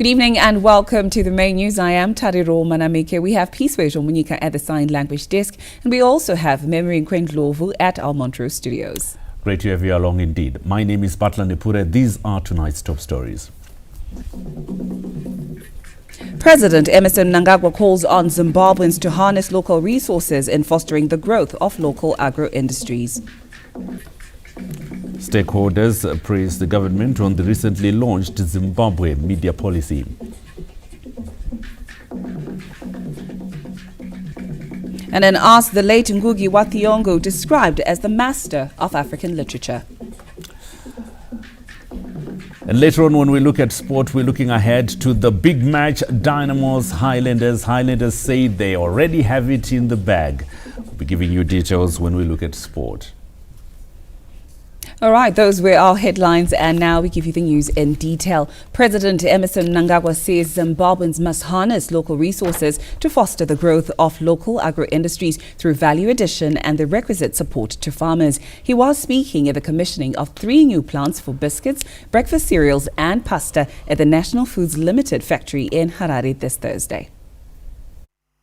Good evening and welcome to the main news. I am Tariro Manamike. We have Peaceway Munyika at the Sign Language Desk, and we also have Memory Nkwendlovu at our Montrose studios. Great to have you along indeed. My name is Batla Nepure. These are tonight's top stories. President Emmerson Mnangagwa calls on Zimbabweans to harness local resources in fostering the growth of local agro-industries. Stakeholders praised the government on the recently launched Zimbabwe media policy. And then asked the late Ngugi what Thiong'o described as the master of African literature. And later on, when we look at sport, we're looking ahead to the big match, Dynamos Highlanders. Highlanders say they already have it in the bag. We'll be giving you details when we look at sport. All right, those were our headlines, and now we give you the news in detail. President Emmerson Mnangagwa says Zimbabweans must harness local resources to foster the growth of local agro-industries through value addition and the requisite support to farmers. He was speaking at the commissioning of 3 new plants for biscuits, breakfast cereals and pasta at the National Foods Limited factory in Harare this Thursday.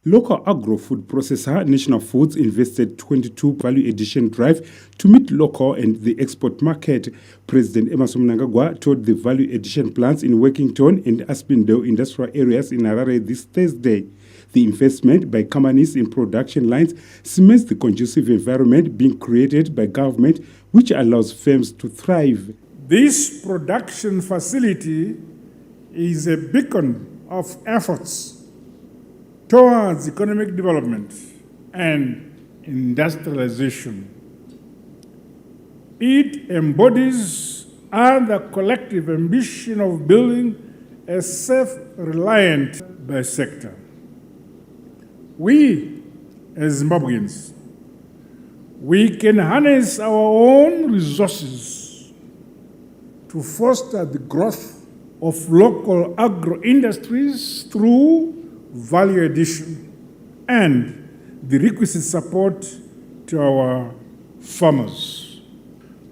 Local agro-food processor National Foods invested 22 value addition drive to meet local and the export market. President Emmerson Mnangagwa toured the value addition plants in Workington and Aspindale industrial areas in Harare this Thursday. The investment by companies in production lines cements the conducive environment being created by government, which allows firms to thrive. This production facility is a beacon of efforts towards economic development and industrialization. It embodies the collective ambition of building a self-reliant sector. We, as Zimbabweans, we can harness our own resources to foster the growth of local agro-industries through value addition and the requisite support to our farmers.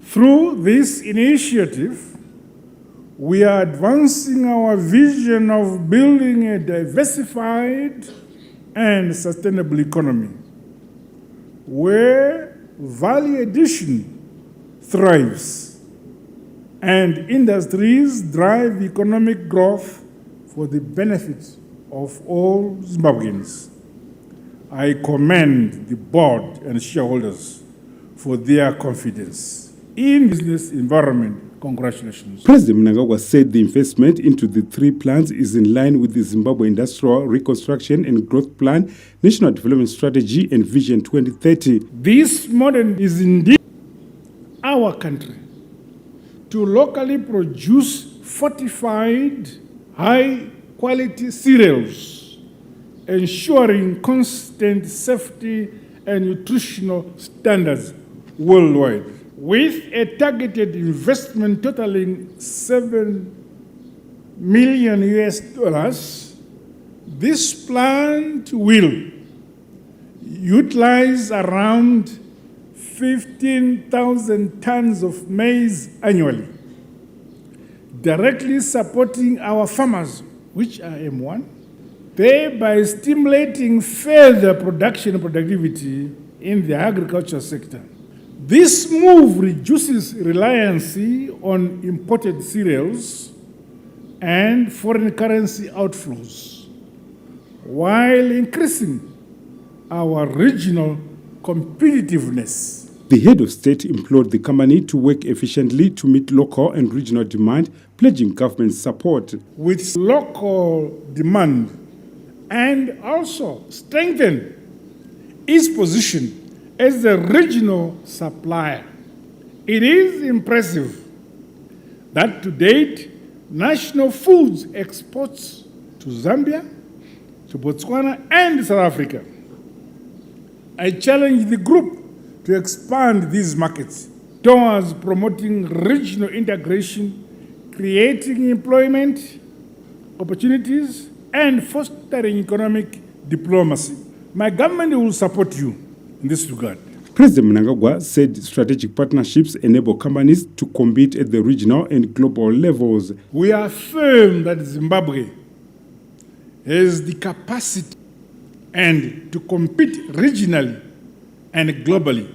Through this initiative, we are advancing our vision of building a diversified and sustainable economy where value addition thrives and industries drive economic growth for the benefit of all Zimbabweans. I commend the board and shareholders for their confidence in business environment. Congratulations. President Mnangagwa said the investment into the 3 plants is in line with the Zimbabwe Industrial Reconstruction and Growth Plan, National Development Strategy and Vision 2030. This model is indeed our country to locally produce fortified high-quality cereals, ensuring constant safety and nutritional standards worldwide. With a targeted investment totaling $7 million, this plant will utilize around 15,000 tons of maize annually, directly supporting our farmers, which I am one, thereby stimulating further production and productivity in the agriculture sector. This move reduces reliance on imported cereals and foreign currency outflows, while increasing our regional competitiveness. The head of state implored the company to work efficiently to meet local and regional demand, pledging government support. With local demand and also strengthen its position as a regional supplier. It is impressive that to date, National Foods exports to Zambia, to Botswana and South Africa. I challenge the group to expand these markets towards promoting regional integration, creating employment opportunities, and fostering economic diplomacy. My government will support you in this regard. President Mnangagwa said strategic partnerships enable companies to compete at the regional and global levels. We affirm that Zimbabwe has the capacity and to compete regionally and globally,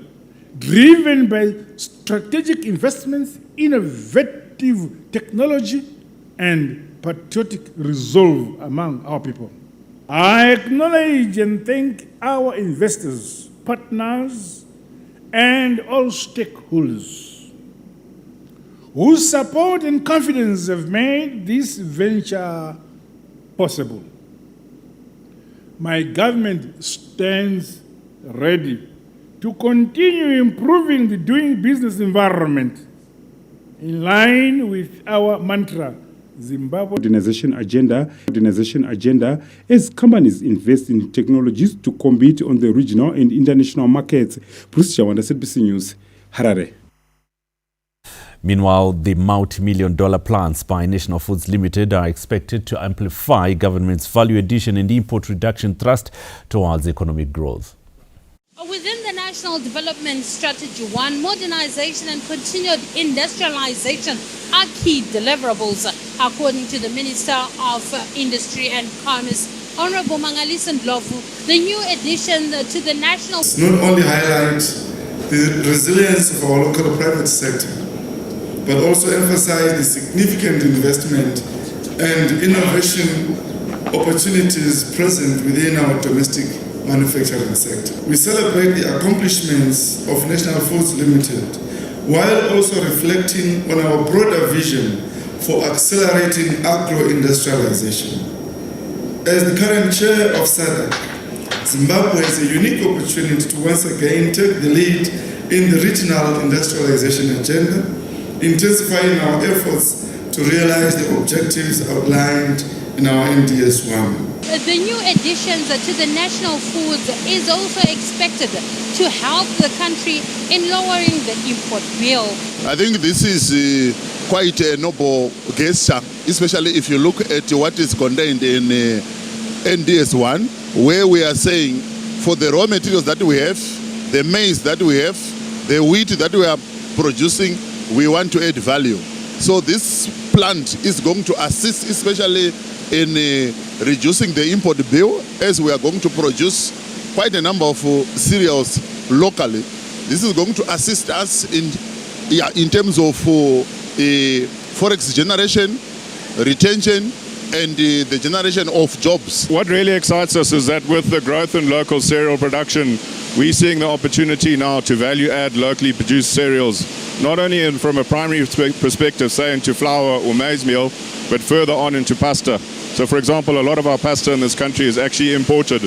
driven by strategic investments, innovative technology, and patriotic resolve among our people. I acknowledge and thank our investors, partners, and all stakeholders whose support and confidence have made this venture possible. My government stands ready to continue improving the doing business environment in line with our mantra, Zimbabwe Modernization agenda as companies invest in technologies to compete on the regional and international markets. Bruce Chawanda, ZBC News, Harare. Meanwhile, the multi-million-dollar plans by National Foods Limited are expected to amplify government's value addition and import reduction thrust towards economic growth. Within the National Development Strategy 1, modernization and continued industrialization are key deliverables, according to the Minister of Industry and Commerce, Honorable Mangaliso Ndlovu. The new addition to the national... Not only highlight the resilience of our local private sector, but also emphasize the significant investment and innovation opportunities present within our domestic manufacturing sector. We celebrate the accomplishments of National Foods Limited, while also reflecting on our broader vision for accelerating agro-industrialization. As the current chair of SADC, Zimbabwe has a unique opportunity to once again take the lead in the regional industrialization agenda, intensifying our efforts to realize the objectives outlined in our NDS-1. The new additions to the national foods is also expected to help the country in lowering the import bill. I think this is quite a noble gesture, especially if you look at what is contained in NDS-1, where we are saying for the raw materials that we have, the maize that we have, the wheat that we are producing, we want to add value. So this plant is going to assist especially in reducing the import bill, as we are going to produce quite a number of cereals locally. This is going to assist us in terms of forex generation, retention, and the generation of jobs. What really excites us is that with the growth in local cereal production, we're seeing the opportunity now to value add locally produced cereals, not only from a primary perspective, say into flour or maize meal, but further on into pasta. So for example, a lot of our pasta in this country is actually imported,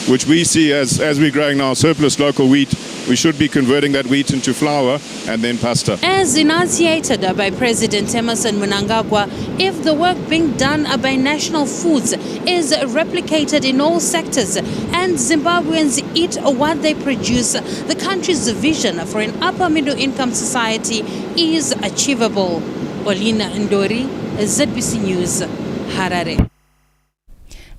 which we see as we're growing now surplus local wheat, we should be converting that wheat into flour and then pasta. As enunciated by President Emmerson Mnangagwa, if the work being done by National Foods is replicated in all sectors and Zimbabweans eat what they produce, the country's vision for an upper middle income society is achievable. Olina Ndori, ZBC News, Harare.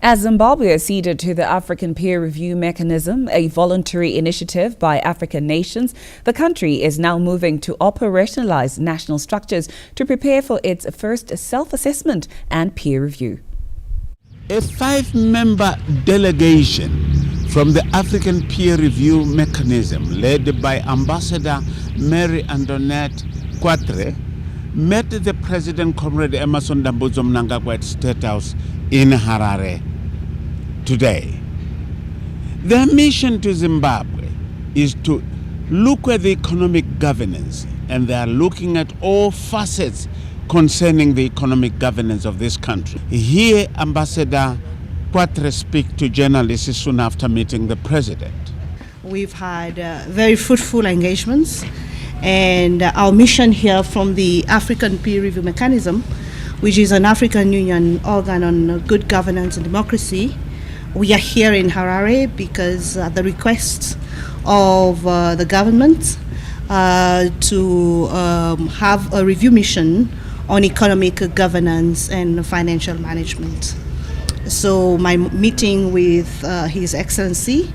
As Zimbabwe acceded to the African Peer Review Mechanism, a voluntary initiative by African nations, the country is now moving to operationalize national structures to prepare for its first self-assessment and peer review. A 5-member delegation from the African Peer Review Mechanism, led by Ambassador Mary Antoinette Quatre, met the President, Comrade Emmerson Mnangagwa at State House in Harare today. Their mission to Zimbabwe is to look at the economic governance, and they are looking at all facets concerning the economic governance of this country. Here, Ambassador Quatre speak to journalists soon after meeting the President. We've had very fruitful engagements, and our mission here from the African Peer Review Mechanism, which is an African Union organ on good governance and democracy, we are here in Harare because at the request of the government to have a review mission on economic governance and financial management. So my meeting with His Excellency,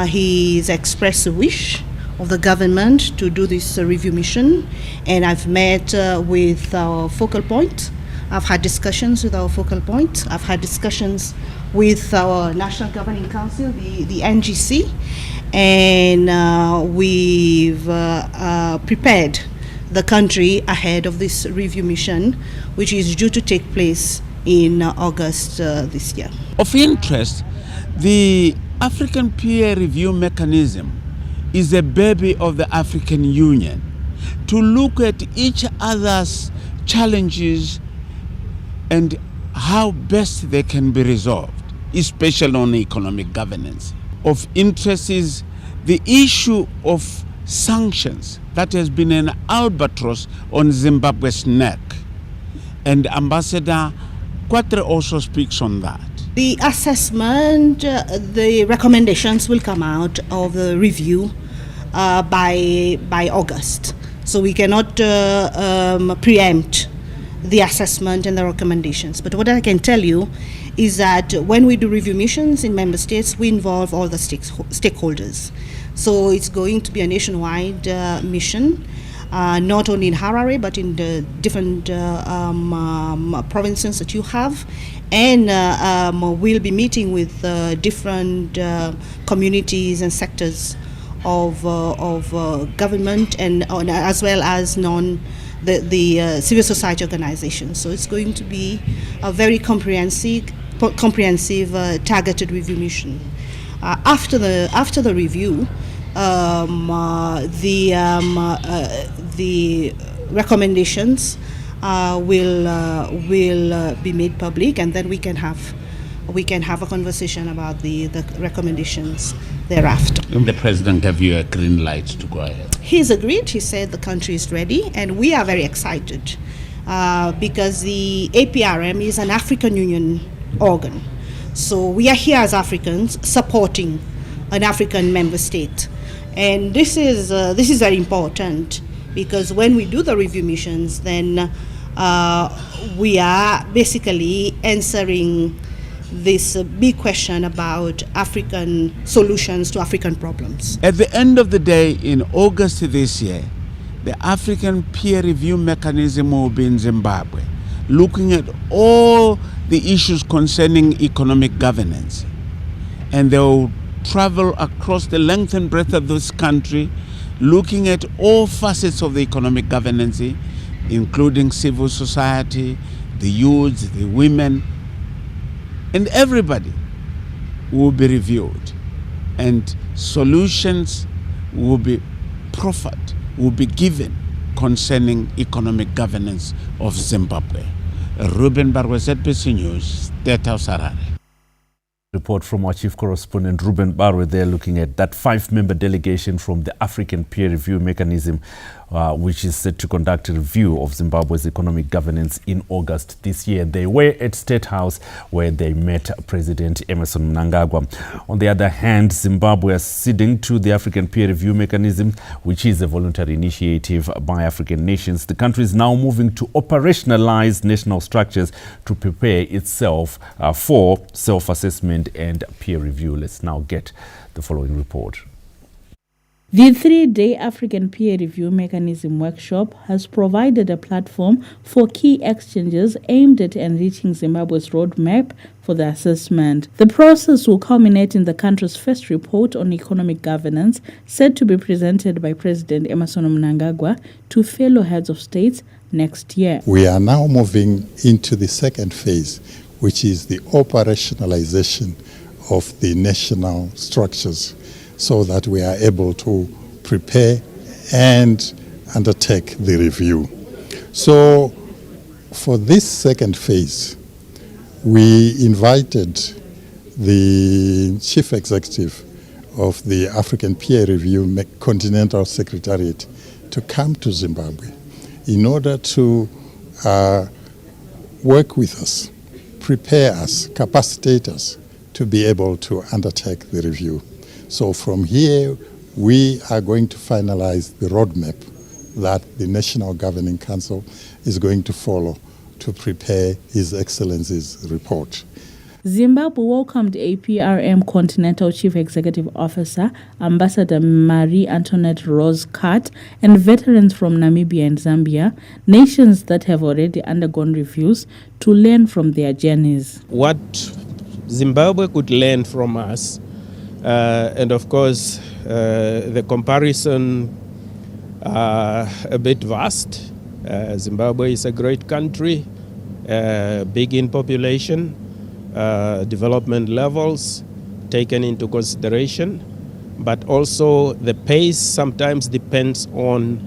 he's expressed a wish of the government to do this review mission, and I've met with our focal point. I've had discussions with our focal point. I've had discussions with our National Governing Council, the NGC, and we've prepared the country ahead of this review mission, which is due to take place in August this year. Of interest, the African peer review mechanism is a baby of the African Union to look at each other's challenges and how best they can be resolved, especially on economic governance. Of interest is the issue of sanctions that has been an albatross on Zimbabwe's neck. And Ambassador Quatre also speaks on that. The assessment, the recommendations will come out of the review by August. So we cannot preempt the assessment and the recommendations. But what I can tell you is that when we do review missions in member states, we involve all the stakeholders. So it's going to be a nationwide mission, not only in Harare, but in the different provinces that you have. And we'll be meeting with different communities and sectors of government, and as well as the civil society organizations. So it's going to be a very comprehensive targeted review mission. After the review, the recommendations will be made public, and then we can have a conversation about the recommendations thereafter. And the president gave you a green light to go ahead. He's agreed. He said the country is ready, and we are very excited because the APRM is an African Union organ. So we are here as Africans supporting an African member state, and this is very important because when we do the review missions, then we are basically answering this big question about African solutions to African problems. At the end of the day, in August this year, the African peer review mechanism will be in Zimbabwe, looking at all the issues concerning economic governance. And they will travel across the length and breadth of this country, looking at all facets of the economic governance, including civil society, the youths, the women, and everybody will be reviewed, and solutions will be proffered, will be given concerning economic governance of Zimbabwe. Ruben Barwe, ZBC News, State House, Harare. Report from our chief correspondent Ruben Barwe there, looking at that 5-member delegation from the African peer review mechanism, which is set to conduct a review of Zimbabwe's economic governance in August this year. They were at State House where they met President Emmerson Mnangagwa. On the other hand, Zimbabwe is ceding to the African peer review mechanism, which is a voluntary initiative by African nations. The country is now moving to operationalize national structures to prepare itself for self-assessment and peer review. Let's now get the following report. The 3-day African Peer Review Mechanism workshop has provided a platform for key exchanges aimed at enriching Zimbabwe's roadmap for the assessment. The process will culminate in the country's first report on economic governance, set to be presented by President Emmerson Mnangagwa to fellow heads of states next year. We are now moving into the second phase, which is the operationalization of the national structures, so that we are able to prepare and undertake the review. So for this second phase, we invited the chief executive of the African Peer Review Continental Secretariat to come to Zimbabwe in order to work with us, prepare us, capacitate us to be able to undertake the review. So from here, we are going to finalize the roadmap that the National Governing Council is going to follow to prepare His Excellency's report. Zimbabwe welcomed APRM Continental Chief Executive Officer, Ambassador Marie Antoinette Rose Cart, and veterans from Namibia and Zambia, nations that have already undergone reviews, to learn from their journeys. What Zimbabwe could learn from us, and of course, the comparison a bit vast. Zimbabwe is a great country, big in population, development levels taken into consideration, but also the pace sometimes depends on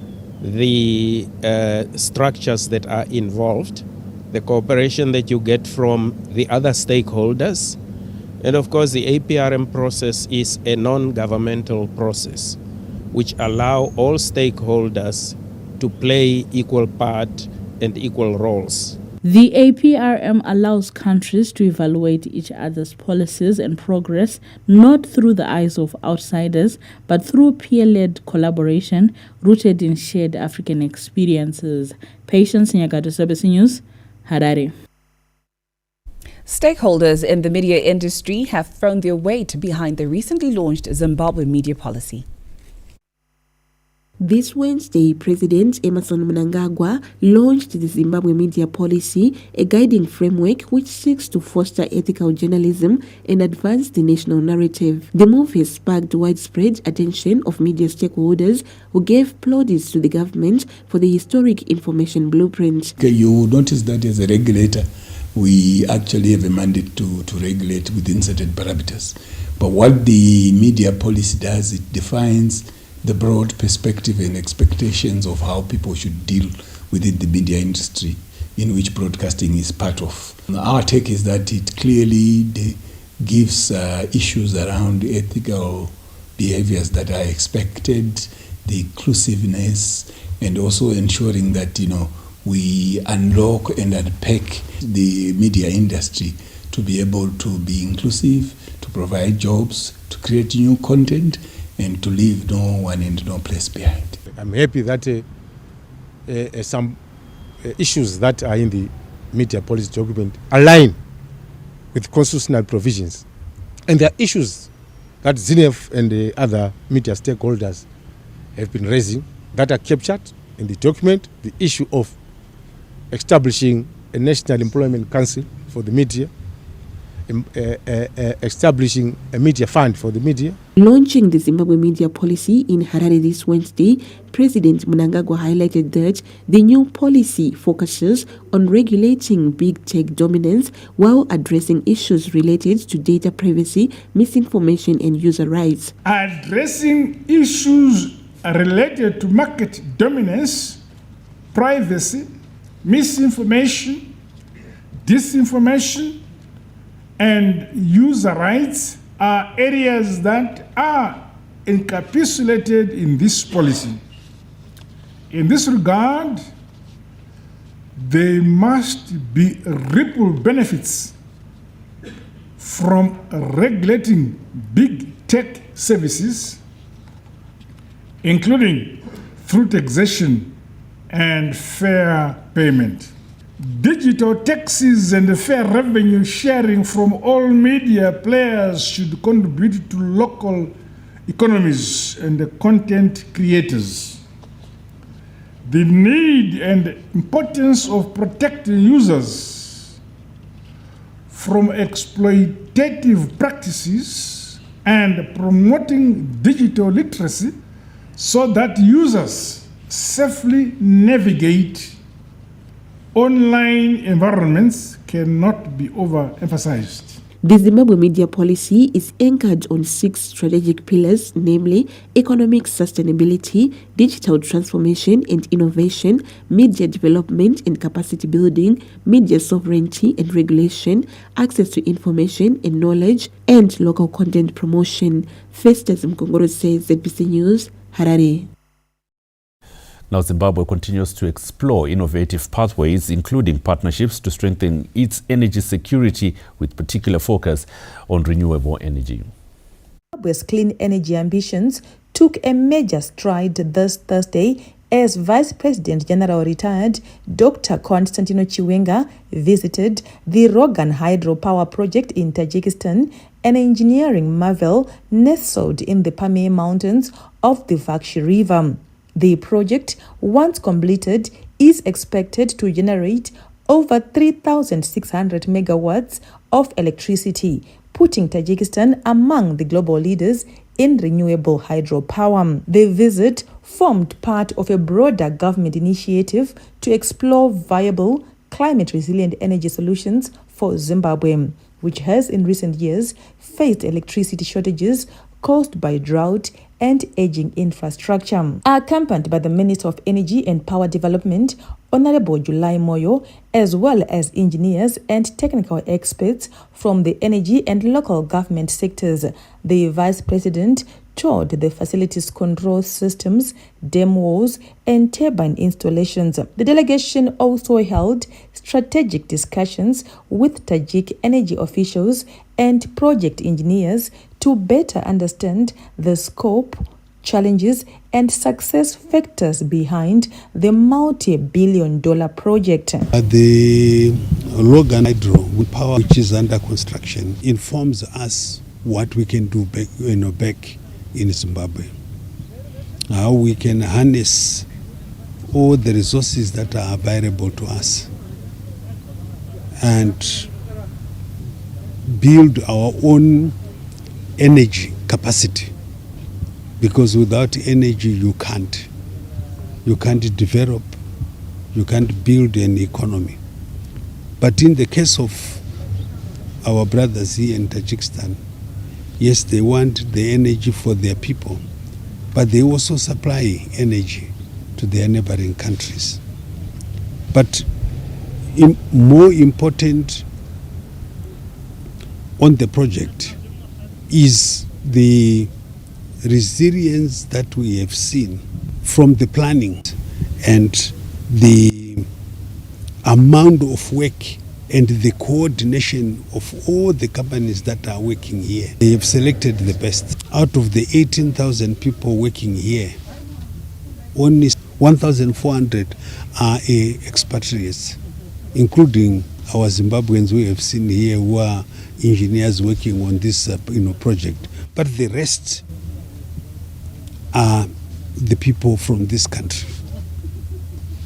the structures that are involved, the cooperation that you get from the other stakeholders, and of course the APRM process is a non-governmental process which allow all stakeholders to play equal part and equal roles. The APRM allows countries to evaluate each other's policies and progress, not through the eyes of outsiders, but through peer-led collaboration rooted in shared African experiences. Patience Nyagato, SABC News, Harare. Stakeholders in the media industry have thrown their weight behind the recently launched Zimbabwe media policy. This Wednesday, President Emmerson Mnangagwa launched the Zimbabwe Media Policy, a guiding framework which seeks to foster ethical journalism and advance the national narrative. The move has sparked widespread attention of media stakeholders who gave plaudits to the government for the historic information blueprint. You notice that as a regulator, we actually have a mandate to regulate within certain parameters. But what the media policy does, it defines the broad perspective and expectations of how people should deal within the media industry, in which broadcasting is part of. Our take is that it clearly gives issues around ethical behaviors that are expected, the inclusiveness, and also ensuring that we unlock and unpack the media industry to be able to be inclusive, to provide jobs, to create new content, and to leave no one and no place behind. I'm happy that some issues that are in the media policy document align with constitutional provisions. And there are issues that ZINEF and the other media stakeholders have been raising that are captured in the document. The issue of establishing a National Employment Council for the media, establishing a media fund for the media. Launching the Zimbabwe Media Policy in Harare this Wednesday, President Mnangagwa highlighted that the new policy focuses on regulating big tech dominance while addressing issues related to data privacy, misinformation and user rights. Addressing issues related to market dominance, privacy, misinformation, disinformation, and user rights are areas that are encapsulated in this policy. In this regard, there must be ripple benefits from regulating big tech services, including through taxation and fair payment. Digital taxes and fair revenue sharing from all media players should contribute to local economies and the content creators. The need and importance of protecting users from exploitative practices and promoting digital literacy so that users safely navigate online environments cannot be overemphasized. The Zimbabwe Media Policy is anchored on 6 strategic pillars, namely economic sustainability, digital transformation and innovation, media development and capacity building, media sovereignty and regulation, access to information and knowledge, and local content promotion. Festus Mkongoro says, ZBC News, Harare. Now, Zimbabwe continues to explore innovative pathways, including partnerships to strengthen its energy security with particular focus on renewable energy. Zimbabwe's clean energy ambitions took a major stride this Thursday as Vice President General retired Dr. Konstantino Chiwenga visited the Rogan hydropower project in Tajikistan, an engineering marvel nestled in the Pamir Mountains of the Vakshi River. The project, once completed, is expected to generate over 3,600 megawatts of electricity, putting Tajikistan among the global leaders in renewable hydropower. The visit formed part of a broader government initiative to explore viable, climate-resilient energy solutions for Zimbabwe, which has in recent years faced electricity shortages caused by drought and aging infrastructure. Accompanied by the Minister of Energy and Power Development, Honorable Julai Moyo, as well as engineers and technical experts from the energy and local government sectors, the Vice President toured the facility's control systems, dam walls, and turbine installations. The delegation also held strategic discussions with Tajik energy officials and project engineers to better understand the scope, challenges, and success factors behind the multi-billion-dollar project. The Rogan hydro power, which is under construction, informs us what we can do back in Zimbabwe, how we can harness all the resources that are available to us and build our own energy capacity, because without energy you can't develop, you can't build an economy. But in the case of our brothers here in Tajikistan, yes, they want the energy for their people, but they also supply energy to their neighboring countries. But more important on the project is the resilience that we have seen from the planning and the amount of work and the coordination of all the companies that are working here. They have selected the best. Out of the 18,000 people working here, only 1,400 are expatriates, including our Zimbabweans we have seen here who are engineers working on this project. But the rest are the people from this country,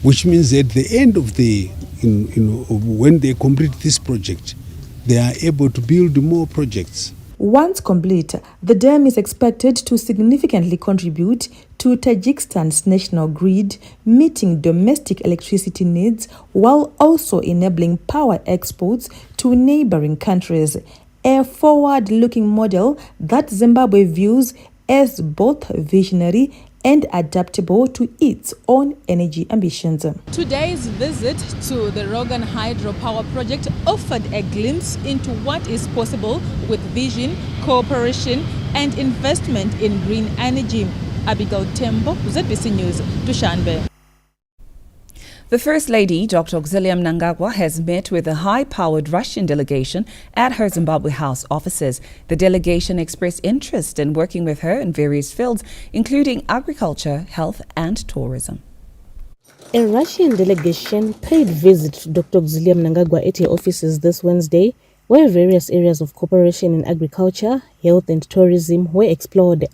which means at the end of the when they complete this project, they are able to build more projects. Once complete, the dam is expected to significantly contribute to Tajikistan's national grid, meeting domestic electricity needs while also enabling power exports to neighboring countries. A forward-looking model that Zimbabwe views as both visionary and adaptable to its own energy ambitions. Today's visit to the Rogan hydropower project offered a glimpse into what is possible with vision, cooperation, and investment in green energy. Abigail Tembo, ZBC News, Dushanbe. The First Lady, Dr. Auxilia Mnangagwa, has met with a high-powered Russian delegation at her Zimbabwe House offices. The delegation expressed interest in working with her in various fields, including agriculture, health and tourism. A Russian delegation paid visit to Dr. Auxilia Mnangagwa at her offices this Wednesday, where various areas of cooperation in agriculture, health and tourism were explored.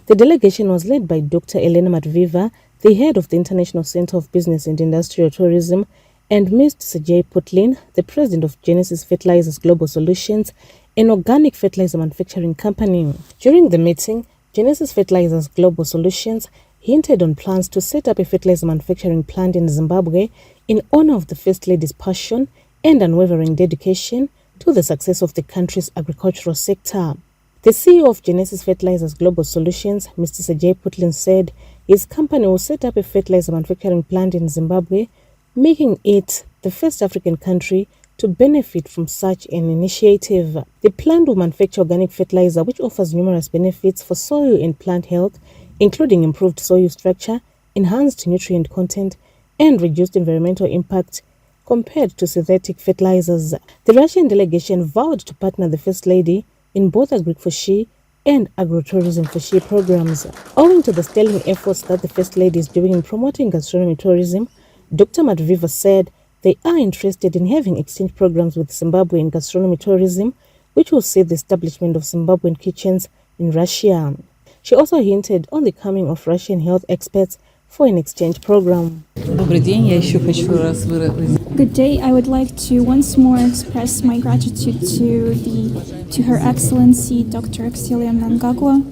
The delegation was led by Dr. Elena Matviva, the head of the International Center of Business and Industrial Tourism, and Mr. Sergei Putlin, the president of Genesis Fertilizers Global Solutions, an organic fertilizer manufacturing company. During the meeting, Genesis Fertilizers Global Solutions hinted on plans to set up a fertilizer manufacturing plant in Zimbabwe in honor of the First Lady's passion and unwavering dedication to the success of the country's agricultural sector. The CEO of Genesis Fertilizers Global Solutions, Mr. Sergei Putlin, said his company will set up a fertilizer manufacturing plant in Zimbabwe, making it the first African country to benefit from such an initiative. The plant will manufacture organic fertilizer, which offers numerous benefits for soil and plant health, including improved soil structure, enhanced nutrient content, and reduced environmental impact compared to synthetic fertilizers. The Russian delegation vowed to partner the First Lady in both agri-food and agro-tourism for sheep programs. Owing to the sterling efforts that the First Lady is doing in promoting gastronomy tourism, Dr. Madviva said they are interested in having exchange programs with Zimbabwe in gastronomy tourism, which will see the establishment of Zimbabwean kitchens in Russia. She also hinted on the coming of Russian health experts for an exchange program. Good day. I would like to once more express my gratitude to Her Excellency Dr. Xulia Mnangagwa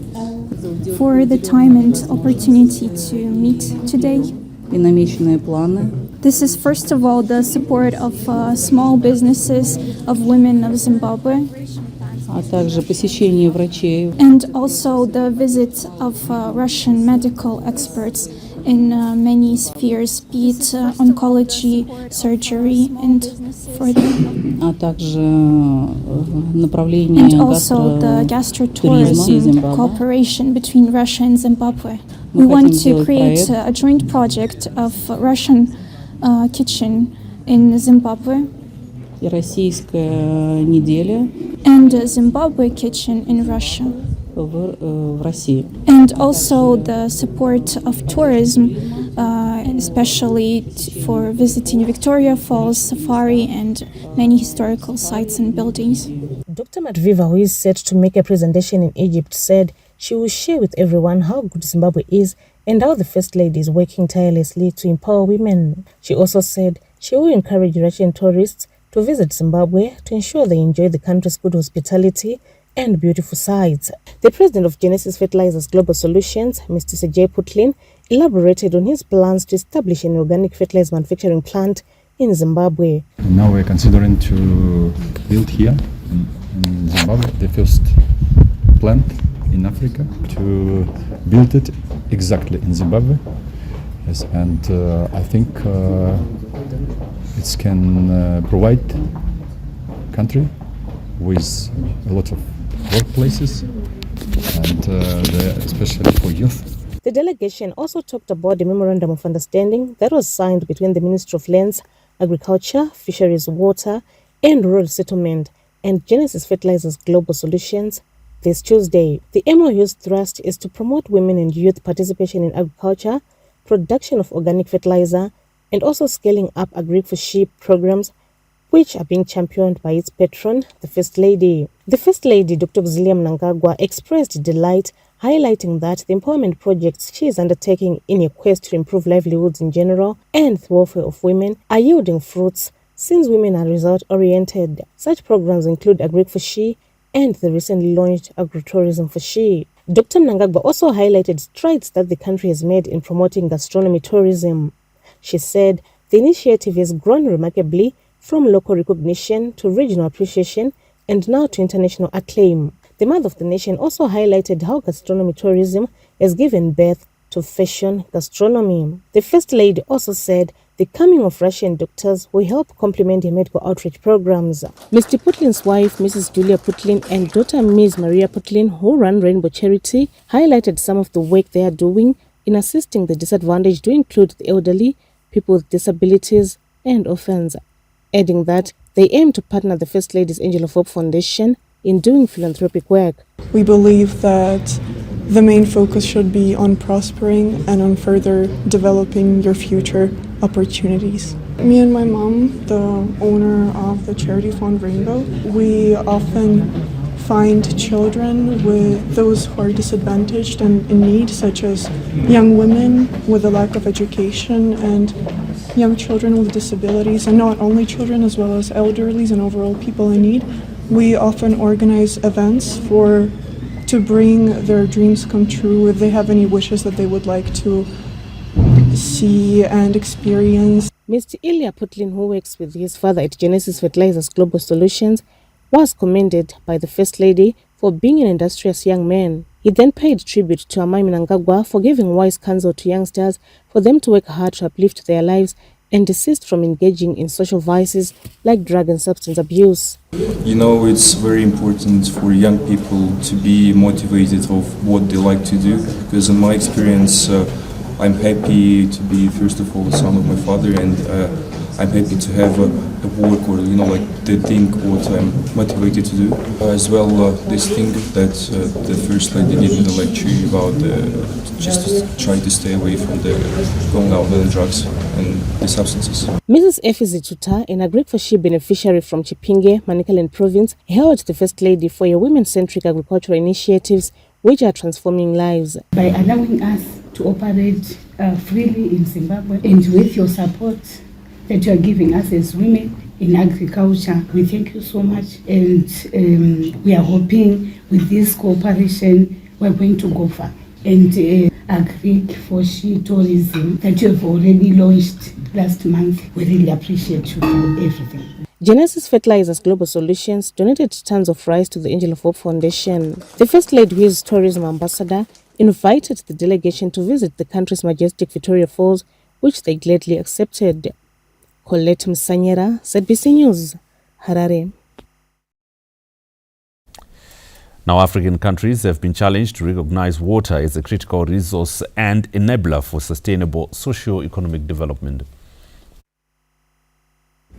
for the time and opportunity to meet today. This is first of all the support of small businesses of women of Zimbabwe, and also the visit of Russian medical experts in many spheres, be it oncology, surgery, and further. And also the gastro-tourism cooperation between Russia and Zimbabwe. We want to create a joint project of Russian kitchen in Zimbabwe and a Zimbabwe kitchen in Russia. And also the support of tourism, especially for visiting Victoria Falls, Safari, and many historical sites and buildings. Dr. Madviva, who is set to make a presentation in Egypt, said she will share with everyone how good Zimbabwe is and how the First Lady is working tirelessly to empower women. She also said she will encourage Russian tourists to visit Zimbabwe to ensure they enjoy the country's good hospitality and beautiful sites. The president of Genesis Fertilizers Global Solutions, Mr. Sergey Putlin, elaborated on his plans to establish an organic fertilizer manufacturing plant in Zimbabwe. Now we're considering to build here in Zimbabwe the first plant in Africa, to build it exactly in Zimbabwe. Yes, and I think it can provide country with a lot of workplaces, and especially for youth. The delegation also talked about the memorandum of understanding that was signed between the Ministry of Lands, Agriculture, Fisheries, Water and Rural Settlement and Genesis Fertilizers Global Solutions this Tuesday. The MOU's thrust is to promote women and youth participation in agriculture, production of organic fertilizer, and also scaling up agri-for-sheep programs, which are being championed by its patron, the First Lady. The First Lady, Dr. Xulia Mnangagwa, expressed delight, highlighting that the empowerment projects she is undertaking in a quest to improve livelihoods in general and the welfare of women are yielding fruits since women are result-oriented. Such programs include Agri-for-She and the recently launched Agro-tourism for She. Dr. Mnangagwa also highlighted strides that the country has made in promoting gastronomy tourism. She said the initiative has grown remarkably from local recognition to regional appreciation and now to international acclaim. The Mother of the Nation also highlighted how gastronomy tourism has given birth to fashion gastronomy. The First Lady also said the coming of Russian doctors will help complement her medical outreach programs. Mr. Putlin's wife, Mrs. Julia Putlin, and daughter Ms. Maria Putlin, who run Rainbow Charity, highlighted some of the work they are doing in assisting the disadvantaged, to include the elderly, people with disabilities, and orphans, adding that they aim to partner the First Lady's Angel of Hope Foundation in doing philanthropic work. We believe that the main focus should be on prospering and on further developing your future opportunities. Me and my mom, the owner of the charity fund Rainbow, we often find children with those who are disadvantaged and in need, such as young women with a lack of education and young children with disabilities, and not only children, as well as elderlies and overall people in need. We often organize events to bring their dreams come true if they have any wishes that they would like to see and experience. Mr. Ilya Putlin, who works with his father at Genesis Fertilizers Global Solutions, was commended by the First Lady for being an industrious young man. He then paid tribute to Amai Mnangagwa for giving wise counsel to youngsters for them to work hard to uplift their lives and desist from engaging in social vices like drug and substance abuse. You know, it's very important for young people to be motivated of what they like to do, because in my experience, I'm happy to be, first of all, the son of my father, and I'm happy to have a work or like the thing what I'm motivated to do. As well, this thing that the First Lady gave me the lecture about just to try to stay away from the going out with the drugs and the substances. Mrs. Effizi Tuta, an agri-for-sheep beneficiary from Chipinge, Manicaland Province, hailed the First Lady for your women-centric agricultural initiatives which are transforming lives. By allowing us to operate freely in Zimbabwe and with your support that you are giving us as women in agriculture, we thank you so much, and we are hoping with this cooperation we're going to go far. And agri-for-sheep tourism that you have already launched last month, we really appreciate you for everything. Genesis Fertilizers Global Solutions donated tons of rice to the Angel of Hope Foundation. The First Lady, who is tourism ambassador, invited the delegation to visit the country's majestic Victoria Falls, which they gladly accepted. Colette Msanyera, ZBC News, Harare. Now, African countries have been challenged to recognize water as a critical resource and enabler for sustainable socio-economic development.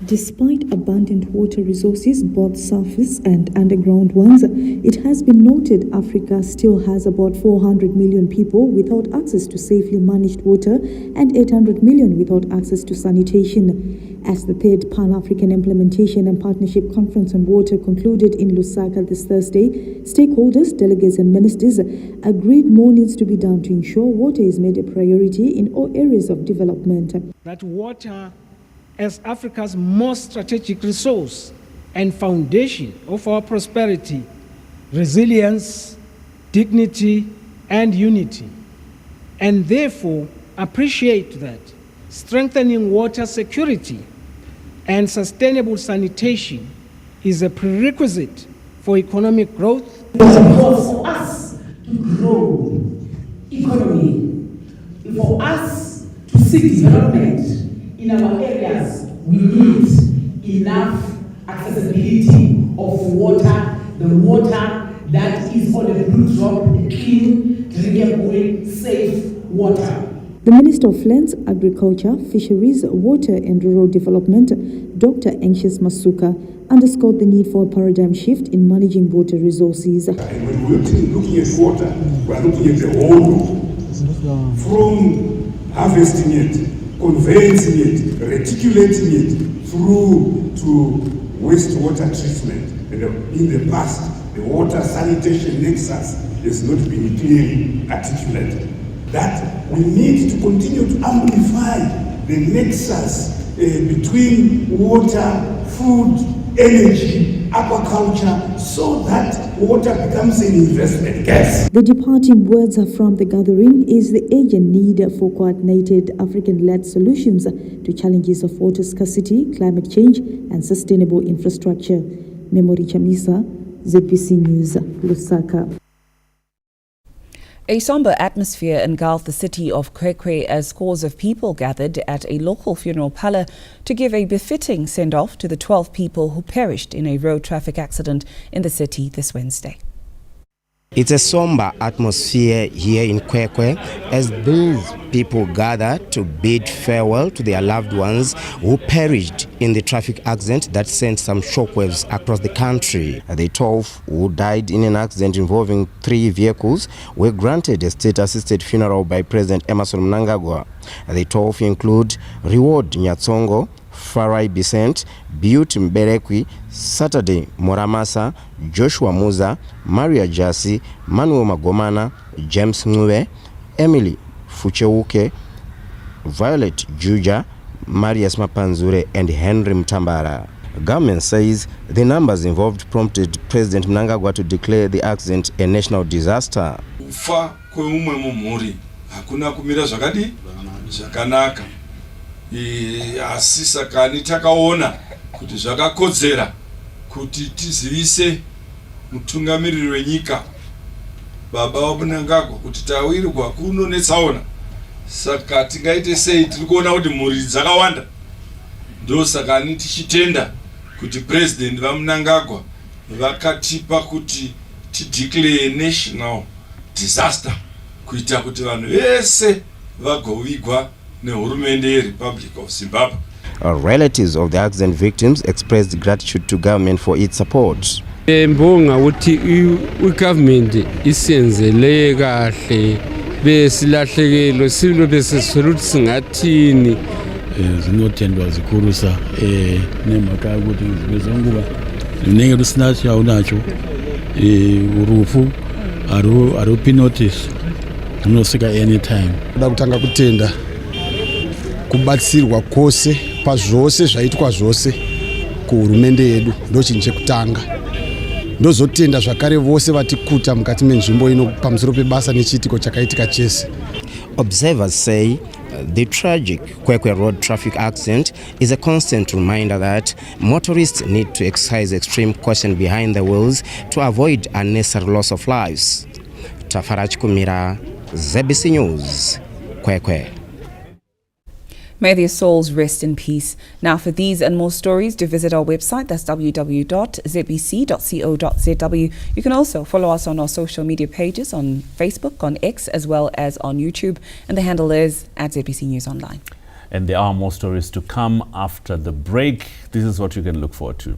Despite abundant water resources, both surface and underground ones, it has been noted Africa still has about 400 million people without access to safely managed water and 800 million without access to sanitation. As the third Pan-African Implementation and Partnership Conference on Water concluded in Lusaka this Thursday, stakeholders, delegates and ministers agreed more needs to be done to ensure water is made a priority in all areas of development. That water as Africa's most strategic resource and foundation of our prosperity, resilience, dignity, and unity, and therefore appreciate that strengthening water security and sustainable sanitation is a prerequisite for economic growth. For us to grow economy, for us to seek development in our areas, we need enough accessibility of water, the water that is on a blue drop, clean, drinkable, safe water. The Minister of Lands, Agriculture, Fisheries, Water and Rural Development, Dr. Anxious Masuka, underscored the need for a paradigm shift in managing water resources. And when we're looking at water, we're looking at the whole loop. From harvesting it, conveying it, reticulating it, through to wastewater treatment. And in the past, the water sanitation nexus has not been clearly articulated. That we need to continue to amplify the nexus between water, food, energy, aquaculture, so that water becomes an investment case. The departing words from the gathering is the urgent need for coordinated African-led solutions to challenges of water scarcity, climate change, and sustainable infrastructure. Memory Chamisa, ZBC News, Lusaka. A somber atmosphere engulfed the city of Kwekwe as scores of people gathered at a local funeral parlor to give a befitting send-off to the 12 people who perished in a road traffic accident in the city this Wednesday. It's a somber atmosphere here in Kwekwe as these people gather to bid farewell to their loved ones who perished in the traffic accident that sent some shockwaves across the country. The 12 who died in an accident involving 3 vehicles were granted a state-assisted funeral by President Emmerson Mnangagwa. The 12 include Reward Nyatsongo, Farai Bisent, Beauty Mberekwi, Saturday Moramasa, Joshua Muza, Maria Jasi, Manuel Magomana, James Ngwe, Emily Fucheuke, Violet Juja, Marias Mapanzure, and Henry Mtambara. Government says the numbers involved prompted President Mnangagwa to declare the accident a national disaster. Kufa kweumwe mumhuri hakuna kumira zvakadi zvakanaka. Asi sakani takaona kuti zvakakodzera kuti tizivise mutungamiriri wenyika baba Mnangagwa kuti tawirwa kuno netsaona. Saka tingaite sei tiri kuona kuti mhuri dzakawanda. Ndo sakani tichitenda kuti president vaMnangagwa vakatipa kuti tideclare national disaster kuita kuti vanhu vese vagovigwa nehurumende yeRepublic of Zimbabwe. Relatives of the accident victims expressed gratitude to government for its support. Mbonga ukuthi igovernment isenzele kahle besilahlekelwe silo besisoluthi singathini zinothendwa zikhurusa nemaka ukuthi bezonkuba ninge lusinathi awunacho urufu aro pinotice unosika anytime da kutanga kutenda kubatsirwa kwose pazvose zvaitwa zvose kuhurumende yedu ndochinhu chekutanga ndozotenda zvakare vose vatikuta mukati menzvimbo ino pamusoro pebasa nechiitiko chakaitika chese. Observers say the tragic Kwekwe Road traffic accident is a constant reminder that motorists need to exercise extreme caution behind the wheels to avoid unnecessary loss of lives. Tafarach Kumira, ZBC News, Kwekwe. May their souls rest in peace. Now, for these and more stories, do visit our website. That's www.zbc.co.zw. You can also follow us on our social media pages on Facebook, on X, as well as on YouTube. And the handle is @ZBC News Online. And there are more stories to come after the break. This is what you can look forward to.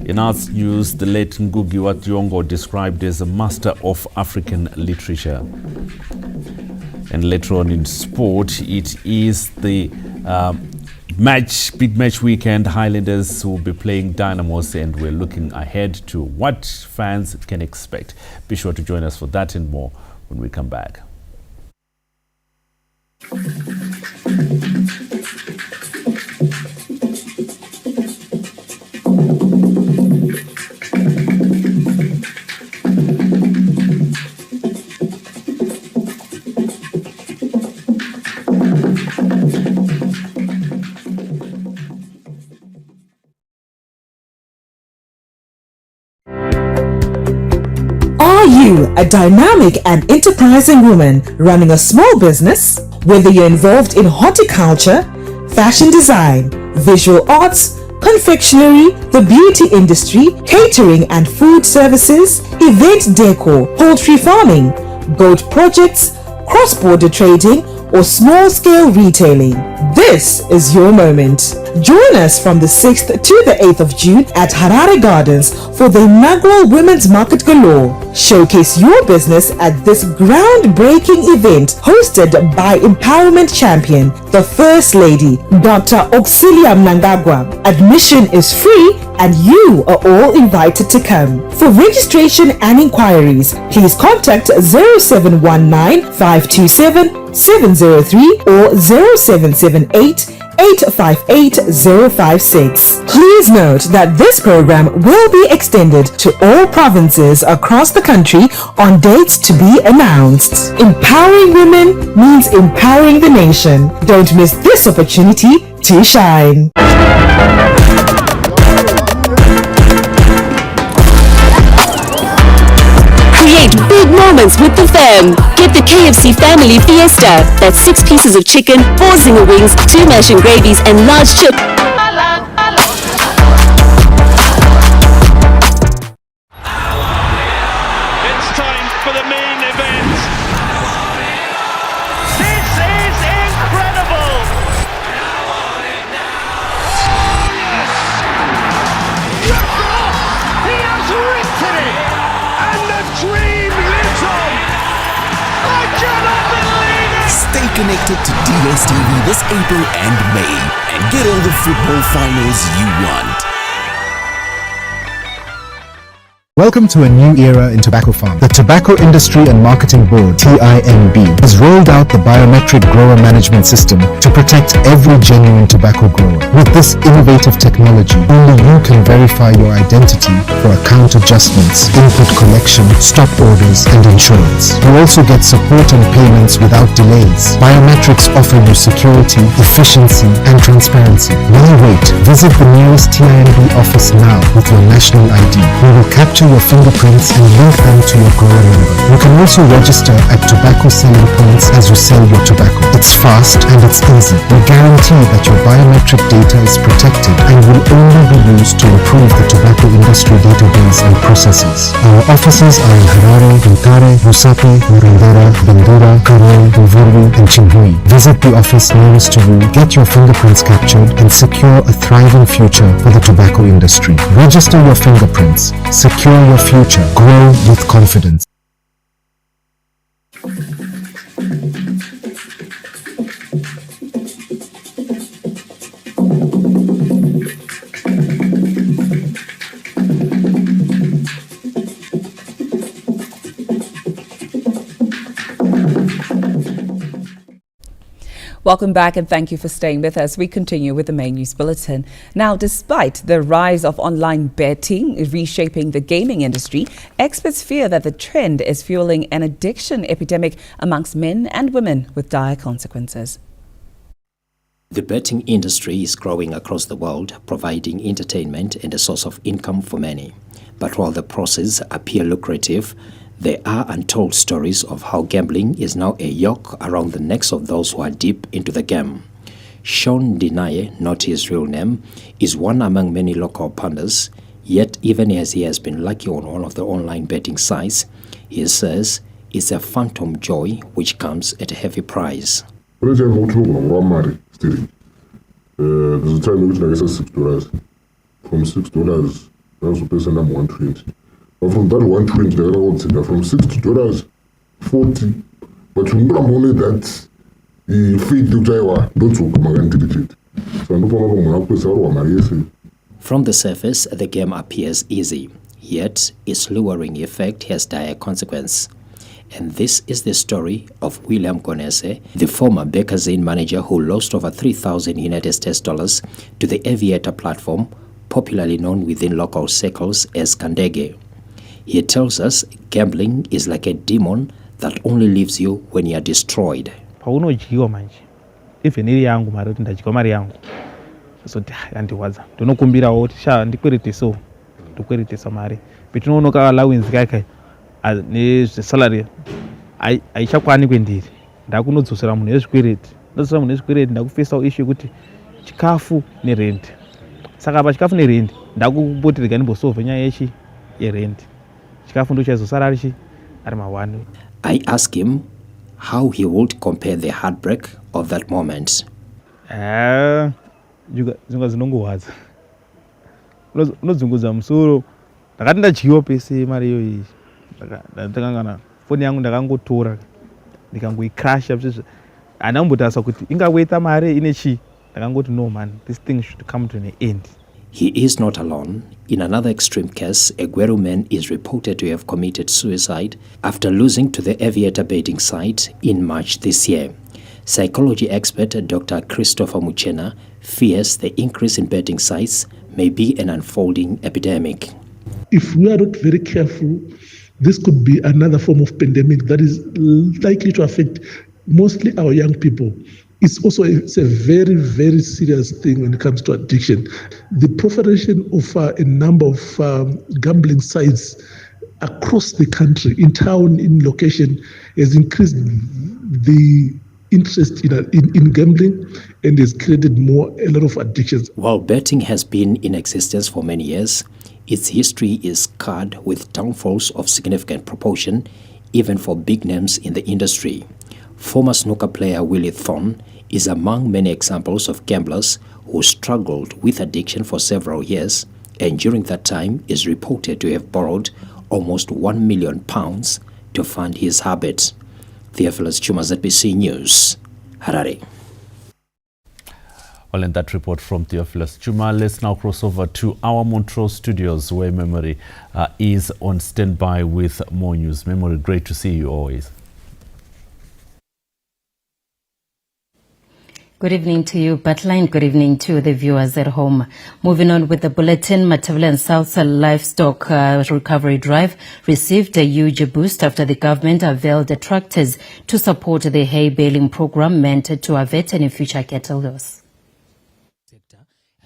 In our news, the late Ngugi wa Thiong'o described as a master of African literature. And later on in sport, it is the big match weekend. Highlanders will be playing Dynamos, and we're looking ahead to what fans can expect. Be sure to join us for that and more when we come back. Are you a dynamic and enterprising woman running a small business? Whether you're involved in horticulture, fashion design, visual arts, confectionery, the beauty industry, catering and food services, event decor, poultry farming, goat projects, cross-border trading, or small-scale retailing, this is your moment. Join us from the 6th to the 8th of June at Harare Gardens for the inaugural Women's Market Galore. Showcase your business at this groundbreaking event hosted by Empowerment Champion, the First Lady, Dr. Auxilia Mnangagwa. Admission is free and you are all invited to come. For registration and inquiries, please contact 0719 527 703 or 0778 858-056. Please note that this program will be extended to all provinces across the country on dates to be announced. Empowering women means empowering the nation. Don't miss this opportunity to shine. Create big moments with the fam. Get the KFC Family Fiesta. That's 6 pieces of chicken, 4 zinger wings, 2 mash and gravies, and large chip. It's time for the main event. This is incredible. He has written it. And the dream lives on! I cannot believe it! Stay connected to DSTV this April and May and get all the football finals you want. Welcome to a new era in tobacco farm. The Tobacco Industry and Marketing Board, TIMB, has rolled out the biometric grower management system to protect every genuine tobacco grower. With this innovative technology, only you can verify your identity for account adjustments, input collection, stop orders, and insurance. You also get support and payments without delays. Biometrics offer you security, efficiency, and transparency. Why wait? Visit the nearest TIMB office now with your national ID. We will capture your fingerprints and link them to your grower number. You can also register at tobacco selling points as you sell your tobacco. It's fast and it's easy. We guarantee that your biometric data is protected and will only be used to improve the tobacco industry database and process. processes. Our offices are in Harare, Butare, Lusape, Murundera, Bandura, Karoi, Mvurwi, and Chimbui. Visit the office nearest to you, get your fingerprints captured, and secure a thriving future for the tobacco industry. Register your fingerprints. Secure your future. Grow with confidence. Welcome back and thank you for staying with us. We continue with the main news bulletin. Now, despite the rise of online betting reshaping the gaming industry, experts fear that the trend is fueling an addiction epidemic amongst men and women with dire consequences. The betting industry is growing across the world, providing entertainment and a source of income for many. But while the process appears lucrative, there are untold stories of how gambling is now a yoke around the necks of those who are deep into the game. Sean Dinaye, not his real name, is one among many local punters, yet even as he has been lucky on one of the online betting sites, he says it's a phantom joy which comes at a heavy price. There's a time which I guess $6. From $6, that's the person I'm 120. But from that 120, I would say from $6 to $40. But you know only that the feed to Jaiwa don't so From the surface, the game appears easy, yet its luring effect has dire consequence. And this is the story of William Gonese, the former Bakerzine manager who lost over 3,000 United States dollars to the Aviator platform, popularly known within local circles as Kandege. He tells us gambling is like a demon that only leaves you when you are destroyed. Paunojiwa manje even iri yangu mari kuti ndadyiwa mari yangu azoti yandiwadza ndinokumbira kuti sha ndikweretesa ndikweretesa mari petinoona ka allowance kai nezvesalary aichakwani kwendiri ndakunodzosera munhu wezvikwereti ndodzosera munhu wezvikwereti ndakufesa issue kuti chikafu nerent saka pa chikafu nerent ndakumboti rega ndimbosolve nyaya yechi yerent chikafu ndochazosara arichi ari mawani. I ask him how he would compare the heartbreak of that moment. Zvinga zinongowadza unodzungudza musoro ndakati ndadyiwa pese mari iyoyi ndakangana foni yangu ndakangotora ndikangoicrasha handambotarisa kuti ingaweta mari ine chii ndakangoti no man, this thing should come to an end. He is not alone. In another extreme case, a Gweru man is reported to have committed suicide after losing to the Aviator betting site in March this year. Psychology expert Dr. Christopher Muchena fears the increase in betting sites may be an unfolding epidemic. If we are not very careful, this could be another form of pandemic that is likely to affect mostly our young people. It's a very, very serious thing when it comes to addiction. The proliferation of a number of gambling sites across the country, in town, in location, has increased the interest in gambling and has created a lot of addictions. While betting has been in existence for many years, its history is scarred with downfalls of significant proportion, even for big names in the industry. Former snooker player Willie Thorne is among many examples of gamblers who struggled with addiction for several years, and during that time is reported to have borrowed almost £1 million to fund his habit. Theophilus Chuma, ZBC News, Harare. Well, in that report from Theophilus Chuma, let's now cross over to our Montrose studios where Memory is on standby with more news. Memory, great to see you always. Good evening to you, Butline. Good evening to the viewers at home. Moving on with the bulletin, Matavula and South Livestock Recovery Drive received a huge boost after the government unveiled the tractors to support the hay baling program meant to avert any future cattle loss.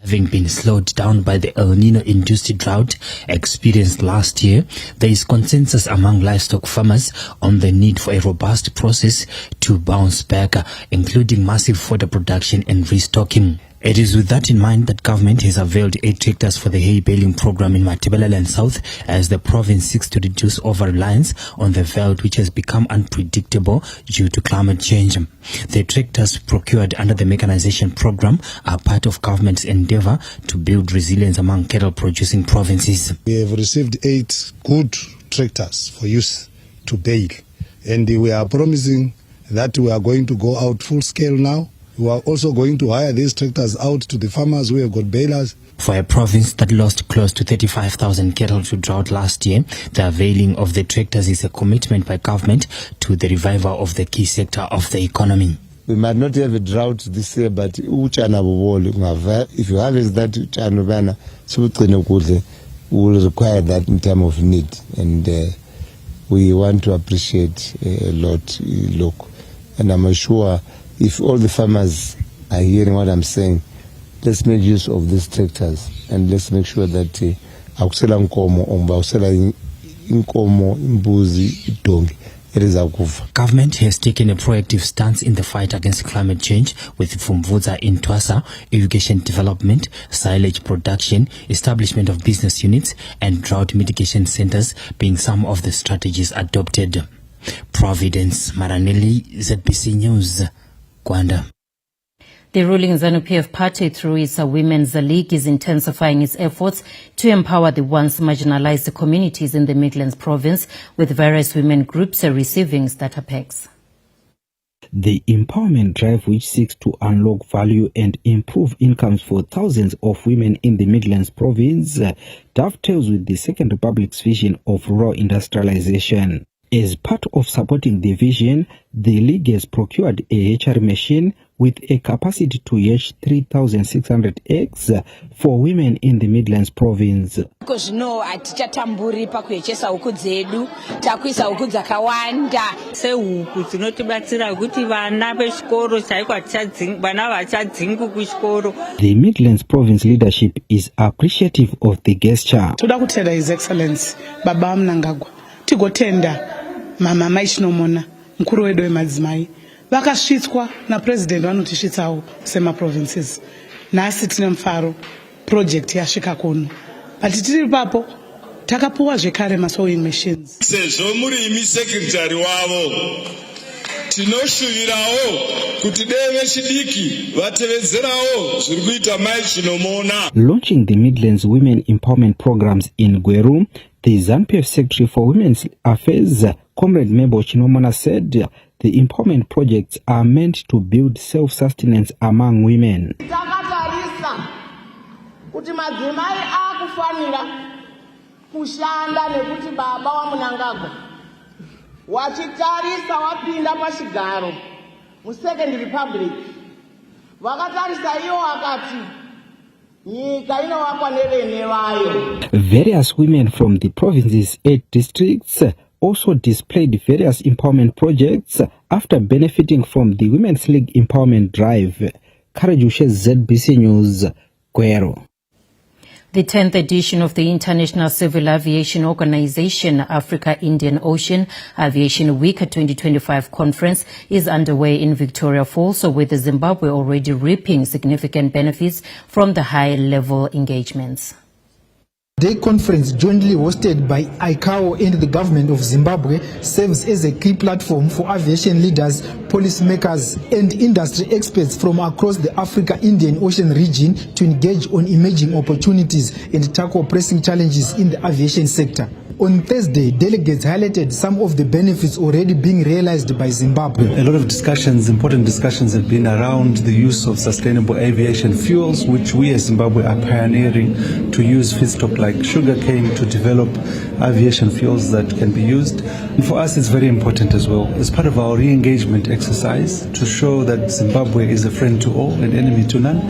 Having been slowed down by the El Nino-induced drought experienced last year, there is consensus among livestock farmers on the need for a robust process to bounce back, including massive fodder production and restocking. It is with that in mind that government has availed 8 tractors for the hay baling program in Matabeleland South as the province seeks to reduce over-reliance on the veldt, which has become unpredictable due to climate change. The tractors procured under the mechanization program are part of government's endeavor to build resilience among cattle-producing provinces. We have received 8 good tractors for use to bale, and we are promising that we are going to go out full scale now. We are also going to hire these tractors out to the farmers who have got balers. For a province that lost close to 35,000 cattle to drought last year, the availing of the tractors is a commitment by government to the revival of the key sector of the economy. We might not have a drought this year, but if you harvest that uchana, we will require that in terms of need, and we want to appreciate a lot. Look, and I'm sure if all the farmers are hearing what I'm saying, let's make use of these tractors and let's make sure that akusela nkomo omba akusela inkomo imbuzi idongi. Government has taken a proactive stance in the fight against climate change with Fumvuza in Twasa, irrigation development, silage production, establishment of business units and drought mitigation centers being some of the strategies adopted. Providence Maranelli, ZBC News, Gwanda. The ruling ZANU-PF party, through its Women's League, is intensifying its efforts to empower the once marginalized communities in the Midlands province, with various women groups receiving starter packs. The empowerment drive, which seeks to unlock value and improve incomes for thousands of women in the Midlands province, dovetails with the Second Republic's vision of rural industrialization. As part of supporting the vision, the League has procured a hatchery machine with a capacity to hatch 3,600 eggs for women in the Midlands province. Because no, atichatamburi pakuhechesa huku dzedu, takuisa huku dzakawanda. Se huku dzinotibatsira kuti vana vechikoro chaiko vana vachadzingu kuchikoro. The Midlands province leadership is appreciative of the gesture. Toda kutenda His Excellency Baba Mnangagwa. Tigotenda mama maishinomona mkuru wedu wemadzimai vakasvitswa na president vanotisvitsawo sema provinces. Nasi tine mfaro project yasvika kuno, but tiri papo takapuwa zvekare masewing machines. Sezvo muri imi secretary wavo tinoshuvirawo kuti deve chidiki vatevedzerawo zviri kuita mai chinomona. Launching the Midlands Women Empowerment Programs in Gweru, the ZANU-PF Secretary for Women's Affairs, Comrade Mebo Chinomona, said the empowerment projects are meant to build self-sustenance among women. Takatarisa kuti madzimai akufanira kushanda nekuti baba wa Mnangagwa wachitarisa wapinda pachigaro mu Second Republic vakatarisa iyo wakati nyika inowakwa nevene vayo. Various women from the province's 8 districts also displayed various empowerment projects after benefiting from the Women's League Empowerment Drive. Karajushe, ZBC News, Kwero. The 10th edition of the International Civil Aviation Organization Africa-Indian Ocean Aviation Week 2025 conference is underway in Victoria Falls, with Zimbabwe already reaping significant benefits from the high-level engagements. The conference, jointly hosted by ICAO and the government of Zimbabwe, serves as a key platform for aviation leaders, policymakers and industry experts from across the Africa-Indian Ocean region to engage on emerging opportunities and tackle pressing challenges in the aviation sector. On Thursday, delegates highlighted some of the benefits already being realized by Zimbabwe. A lot of discussions, important discussions, have been around the use of sustainable aviation fuels, which we as Zimbabwe are pioneering to use feedstock like sugarcane to develop aviation fuels that can be used. And for us, it's very important as well, as part of our re-engagement exercise, to show that Zimbabwe is a friend to all and enemy to none.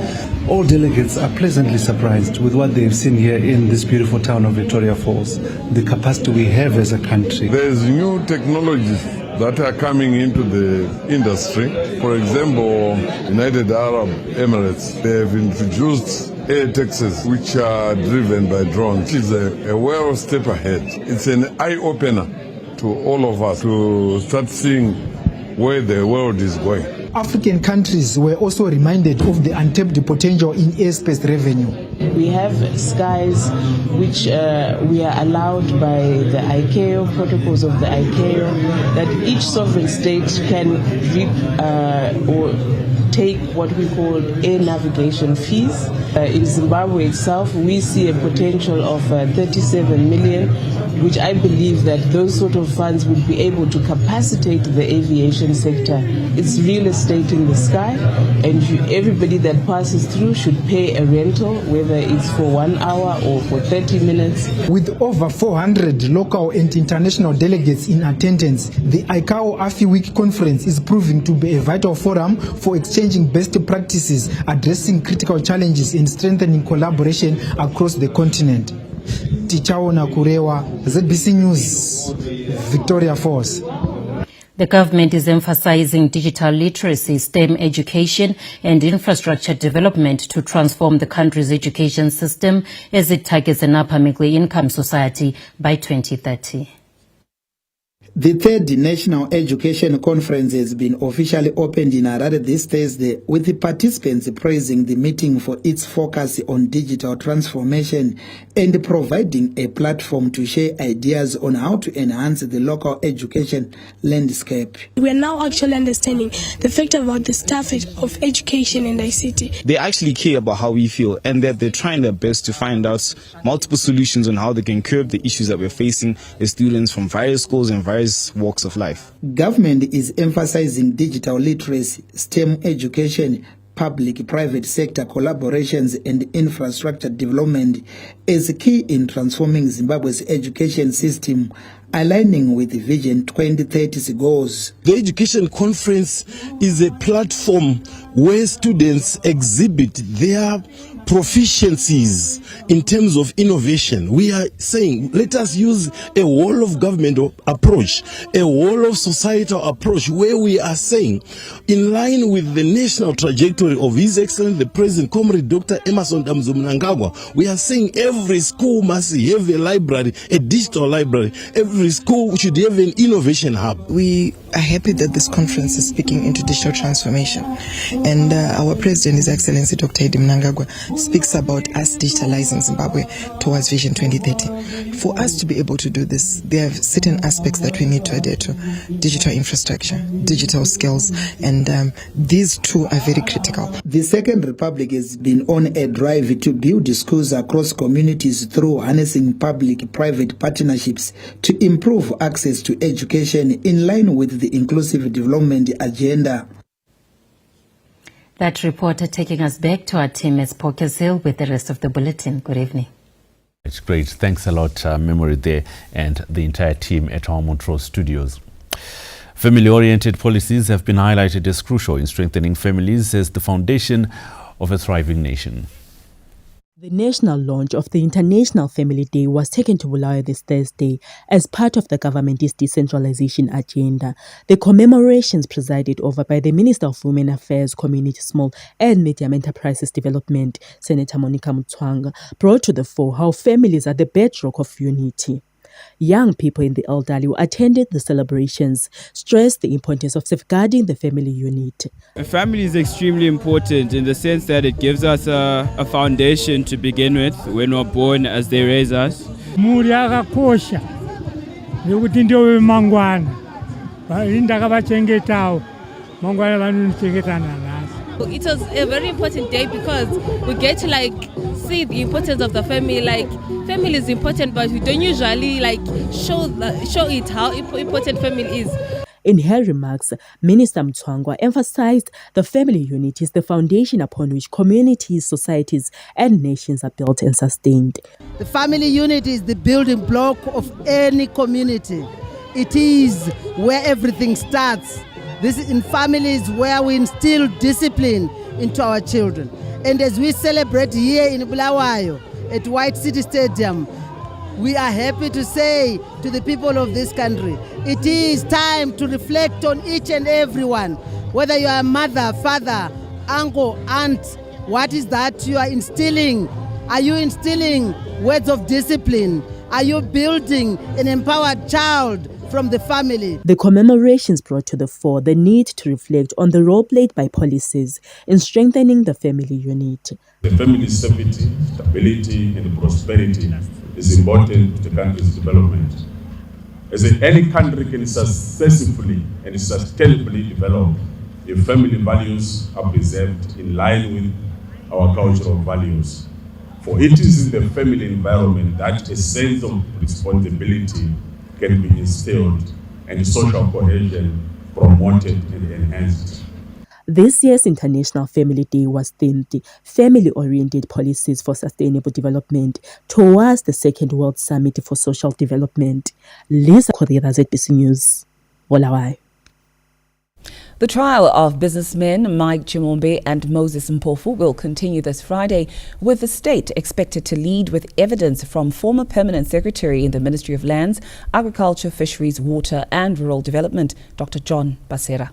All delegates are pleasantly surprised with what they've seen here in this beautiful town of Victoria Falls, the capacity we have as a country. There's new technologies that are coming into the industry. For example, United Arab Emirates, they have introduced air taxis which are driven by drones. It's a well step ahead. It's an eye-opener to all of us to start seeing where the world is going. African countries were also reminded of the untapped potential in airspace revenue. We have skies which we are allowed by the ICAO, protocols of the ICAO, that each sovereign state can reap or take what we call air navigation fees. In Zimbabwe itself, we see a potential of 37 million, which I believe that those sort of funds would be able to capacitate the aviation sector. It's real estate in the sky, and everybody that passes through should pay a rental, whether it's for 1 hour or for 30 minutes. With over 400 local and international delegates in attendance, the ICAO AFI Week conference is proving to be a vital forum for exchanging best practices, addressing critical challenges and strengthening collaboration across the continent. Tichaona Kurewa, ZBC News, Victoria Falls. The government is emphasizing digital literacy, STEM education and infrastructure development to transform the country's education system as it targets an upper middle income society by 2030. The third National Education Conference has been officially opened in Harare this Thursday, with the participants praising the meeting for its focus on digital transformation and providing a platform to share ideas on how to enhance the local education landscape. We are now actually understanding the fact about the staff of education and ICT. They actually care about how we feel, and that they're trying their best to find out multiple solutions on how they can curb the issues that we're facing as students from various schools and various walks of life. Government is emphasizing digital literacy, STEM education, public-private sector collaborations and infrastructure development as key in transforming Zimbabwe's education system, aligning with the Vision 2030's goals. The education conference is a platform where students exhibit their proficiencies in terms of innovation. We are saying, let us use a whole of government approach, a whole of societal approach, where we are saying, in line with the national trajectory of His Excellency the President, Comrade Dr. Emmerson Mnangagwa, we are saying every school must have a library, a digital library. Every school should have an innovation hub. We are happy that this conference is speaking into digital transformation, and our President, His Excellency Dr. Mnangagwa, speaks about us digitalizing Zimbabwe towards Vision 2030. For us to be able to do this, there are certain aspects that we need to adhere to: digital infrastructure, digital skills, and these two are very critical. The Second Republic has been on a drive to build schools across communities through harnessing public-private partnerships to improve access to education in line with the inclusive development agenda. That reporter taking us back to our team at Pokers Hill with the rest of the bulletin. Good evening. It's great. Thanks a lot, Memory there, and the entire team at our Montrose studios. Family-oriented policies have been highlighted as crucial in strengthening families as the foundation of a thriving nation. The national launch of the International Family Day was taken to Bulawayo this Thursday as part of the government's decentralization agenda. The commemorations presided over by the Minister of Women Affairs, Community, Small and Medium Enterprises Development, Senator Monica Mutwanga, brought to the fore how families are the bedrock of unity. Young people in the elderly who attended the celebrations stressed the importance of safeguarding the family unit. A family is extremely important in the sense that it gives us a foundation to begin with when we're born, as they raise us. It was a very important day because we get to see the importance of the family. Family is important, but we don't usually show it how important family is. In her remarks, Minister Mutwanga emphasized the family unit is the foundation upon which communities, societies and nations are built and sustained. The family unit is the building block of any community. It is where everything starts. This is in families where we instill discipline into our children. And as we celebrate here in Bulawayo at White City Stadium, we are happy to say to the people of this country, it is time to reflect on each and every one. Whether you are a mother, father, uncle, aunt, what is that you are instilling? Are you instilling words of discipline? Are you building an empowered child from the family. The commemorations brought to the fore the need to reflect on the role played by policies in strengthening the family unit. The family's safety, stability, and prosperity is important to the country's development. As any country can successfully and sustainably develop if family values are preserved in line with our cultural values. For it is in the family environment that a sense of responsibility can be instilled and social cohesion promoted and enhanced. This year's International Family Day was themed Family-Oriented Policies for Sustainable Development towards the Second World Summit for Social Development. Lisa Correa, ZBC News, Bulawayo. The trial of businessmen Mike Chimombe and Moses Mpofu will continue this Friday, with the state expected to lead with evidence from former Permanent Secretary in the Ministry of Lands, Agriculture, Fisheries, Water and Rural Development, Dr. John Basera.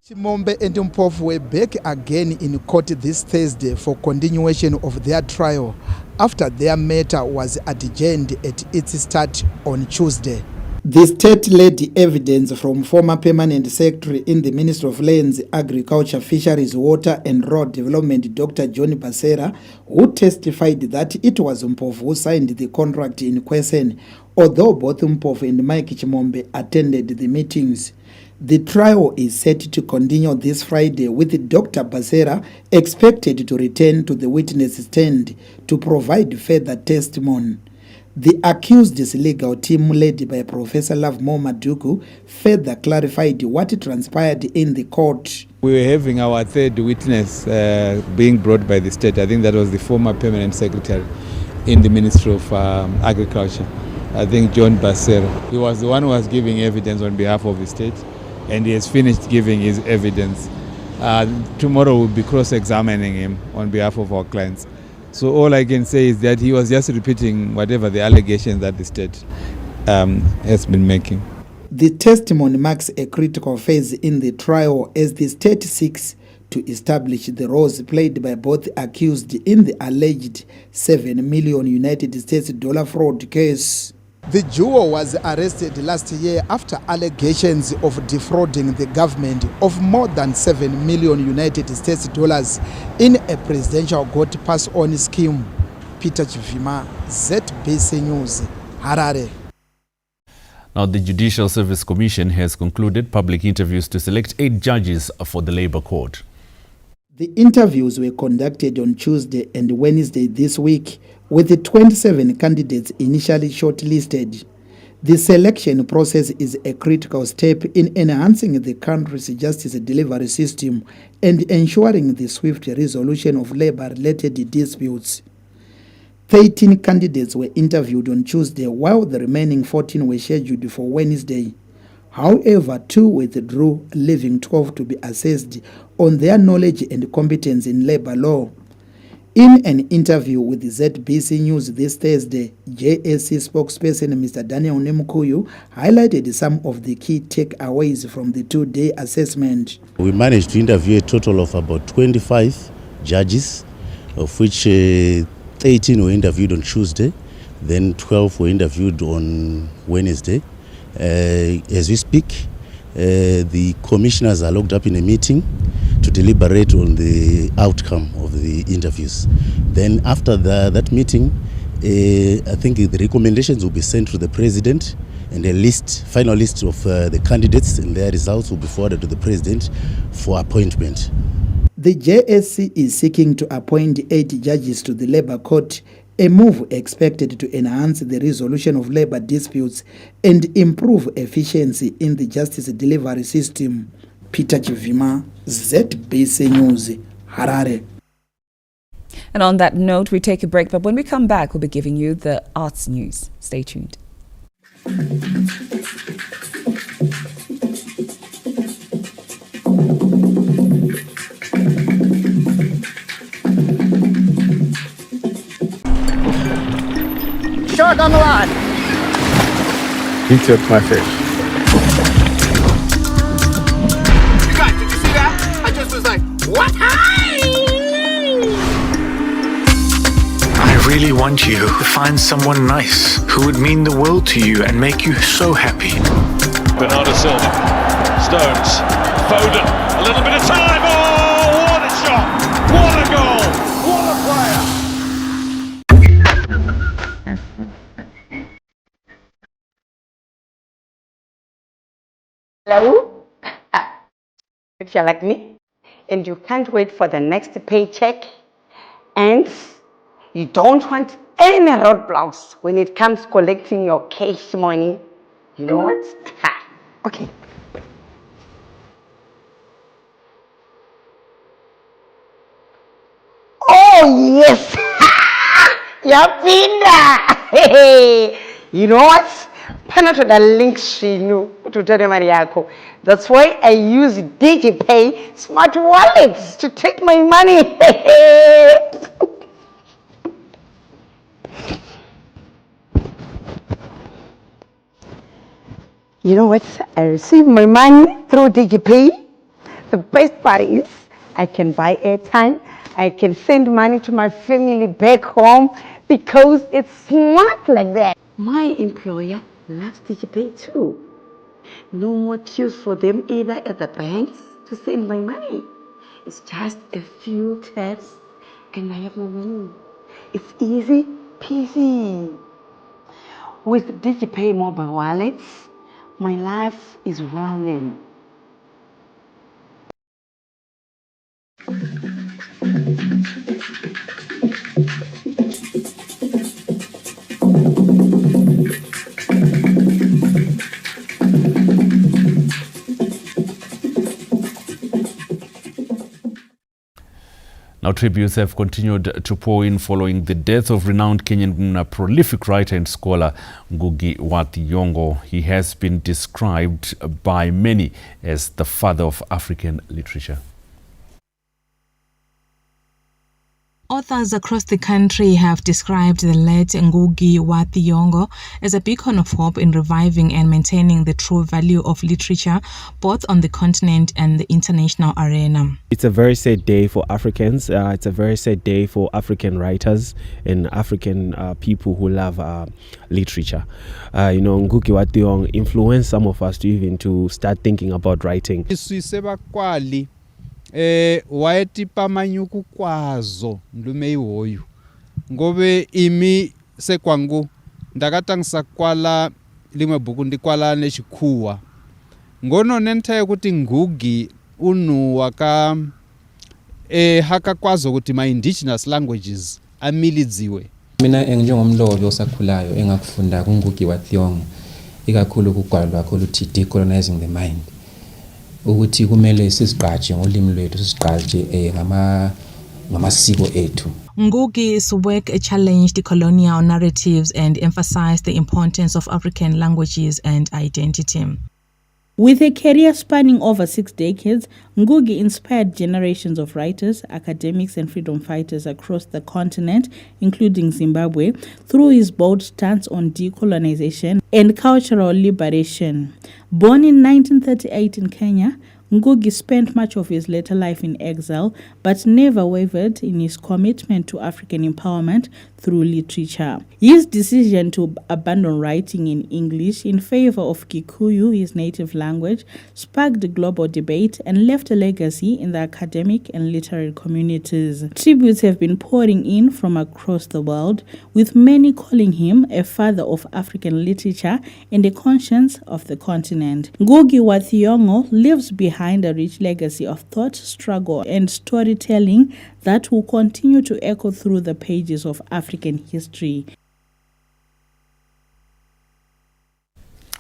Chimombe and Mpofu were back again in court this Thursday for continuation of their trial after their matter was adjourned at its start on Tuesday. The state led evidence from former Permanent Secretary in the Ministry of Lands, Agriculture, Fisheries, Water and Rural Development, Dr. John Basera, who testified that it was Mpofu who signed the contract in question, although both Mpofu and Mike Chimombe attended the meetings. The trial is set to continue this Friday, with Dr. Basera expected to return to the witness stand to provide further testimony. The accused's legal team, led by Professor Lovemore Maduku, further clarified what transpired in the court. We were having our third witness being brought by the state. I think that was the former Permanent Secretary in the Ministry of Agriculture, I think John Basera. He was the one who was giving evidence on behalf of the state, and he has finished giving his evidence. Tomorrow we'll be cross-examining him on behalf of our clients. So all I can say is that he was just repeating whatever the allegations that the state has been making. The testimony marks a critical phase in the trial as the state seeks to establish the roles played by both accused in the alleged $7 million United States dollar fraud case. The duo was arrested last year after allegations of defrauding the government of more than $7 million United States dollars in a presidential goat pass-on scheme. Peter Chivima, ZBC News, Harare. Now, the Judicial Service Commission has concluded public interviews to select 8 judges for the Labour Court. The interviews were conducted on Tuesday and Wednesday this week, with the 27 candidates initially shortlisted. The selection process is a critical step in enhancing the country's justice delivery system and ensuring the swift resolution of labor-related disputes. 13 candidates were interviewed on Tuesday, while the remaining 14 were scheduled for Wednesday. However, 2 withdrew, leaving 12 to be assessed on their knowledge and competence in labor law. In an interview with ZBC News this Thursday, JSC spokesperson Mr. Daniel Nemukuyu highlighted some of the key takeaways from the 2-day assessment. We managed to interview a total of about 25 judges, of which 18 were interviewed on Tuesday, then 12 were interviewed on Wednesday. As we speak, the commissioners are locked up in a meeting to deliberate on the outcome of the interviews. Then after that meeting, I think the recommendations will be sent to the president, and a final list of the candidates and their results will be forwarded to the president for appointment. The JSC is seeking to appoint 8 judges to the Labour Court, a move expected to enhance the resolution of labor disputes and improve efficiency in the justice delivery system. Peter Chivima, ZBC News, Harare. And on that note, we take a break, but when we come back, we'll be giving you the arts news. Stay tuned. Shark on the line. He took my fish. God, did you see that? I just was like, what? Hi! I really want you to find someone nice who would mean the world to you and make you so happy. Bernardo Silva, Stones, Foden, a little bit of time. Oh, what a shot! What a goal! What a player! Hello? If you're like me and you can't wait for the next paycheck and you don't want any roadblocks when it comes collecting your cash money, you know what? Okay. Oh, yes! Yapinda! You know what? Pana to the link to tell Mariako. That's why I use DigiPay smart wallets to take my money. You know what? I receive my money through DigiPay. The best part is I can buy airtime. I can send money to my family back home because it's smart like that. My employer loves DigiPay too. No more queues for them either at the banks to send my money. It's just a few taps and I have my money. It's easy peasy. With DigiPay mobile wallets, my life is running. Now, tributes have continued to pour in following the death of renowned Kenyan prolific writer and scholar Ngugi wa Thiong'o. He has been described by many as the father of African literature. Authors across the country have described the late Ngugi wa Thiong'o as a beacon of hope in reviving and maintaining the true value of literature, both on the continent and the international arena. It's a very sad day for Africans. It's a very sad day for African writers and African people who love literature. Ngugi wa Thiong'o influenced some of us to start thinking about writing. Waetipa manyuku kwazo ndume iwoyu ngobe imi sekwangu ndakatangisa kwala limwe bhuku ndikwala nechikuwa ngono nenthaye kuti Ngugi unu waka hakakwazo kuti ma-indigenous languages amilidziwe. Mina njengomlobi osakhulayo engakufunda kuNgugi wa Thiong'o ikakhulu kugwalo lwakho luthi decolonizing the mind. Ukuthi kumele sizigqaje ngolimi lwethu sizigqaje ngamasiko ethu. Ngugi's work challenged colonial narratives and emphasized the importance of African languages and identity. With a career spanning over 6 decades, Ngugi inspired generations of writers, academics and freedom fighters across the continent, including Zimbabwe, through his bold stance on decolonization and cultural liberation. Born in 1938 in Kenya, Ngugi spent much of his later life in exile, but never wavered in his commitment to African empowerment through literature. His decision to abandon writing in English in favor of Kikuyu, his native language, sparked global debate and left a legacy in the academic and literary communities. Tributes have been pouring in from across the world, with many calling him a father of African literature and a conscience of the continent. Ngugi wa Thiong'o lives behind a rich legacy of thought, struggle, and storytelling that will continue to echo through the pages of African history.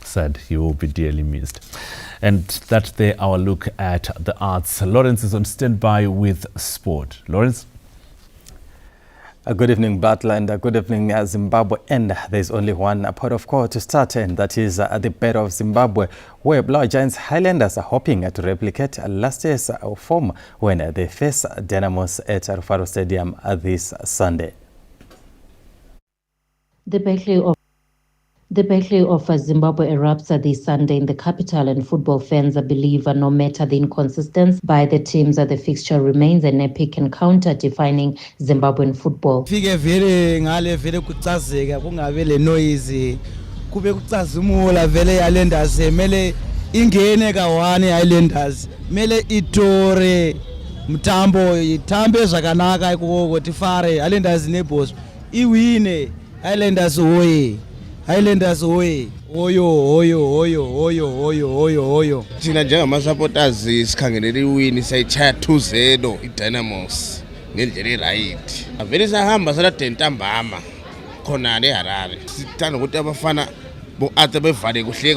Said he will be dearly missed. And that's our look at the arts. Lawrence is on standby with sport. Lawrence? Good evening, Butler, and good evening, Zimbabwe. And there's only one port of call to start, and that is the Battle of Zimbabwe, where Blue Giants Highlanders are hoping to replicate last year's form when they face Dynamos at Rufaro Stadium this Sunday. The Battle of The battle of Zimbabwe erupts this Sunday in the capital, and football fans believe no matter the inconsistency by the teams, the fixture remains an epic encounter defining Zimbabwean football. Fike vele ngale vele kucazeka kungabe le noise kube kucazimula vele Highlanders mele ingene ka1 Highlanders mele itore mtambo itambe zvakanaka ikoko tifare Highlanders neighbors iwine Highlanders hoye Highlanders hoye oyo thina njengamasupporters sikhangelele iwini sayichaya 2-0 iDynamos ngendlela right vele sahamba saladeni ntambama khona le Harare sithanda ukuthi abafana boathe bevale kuhle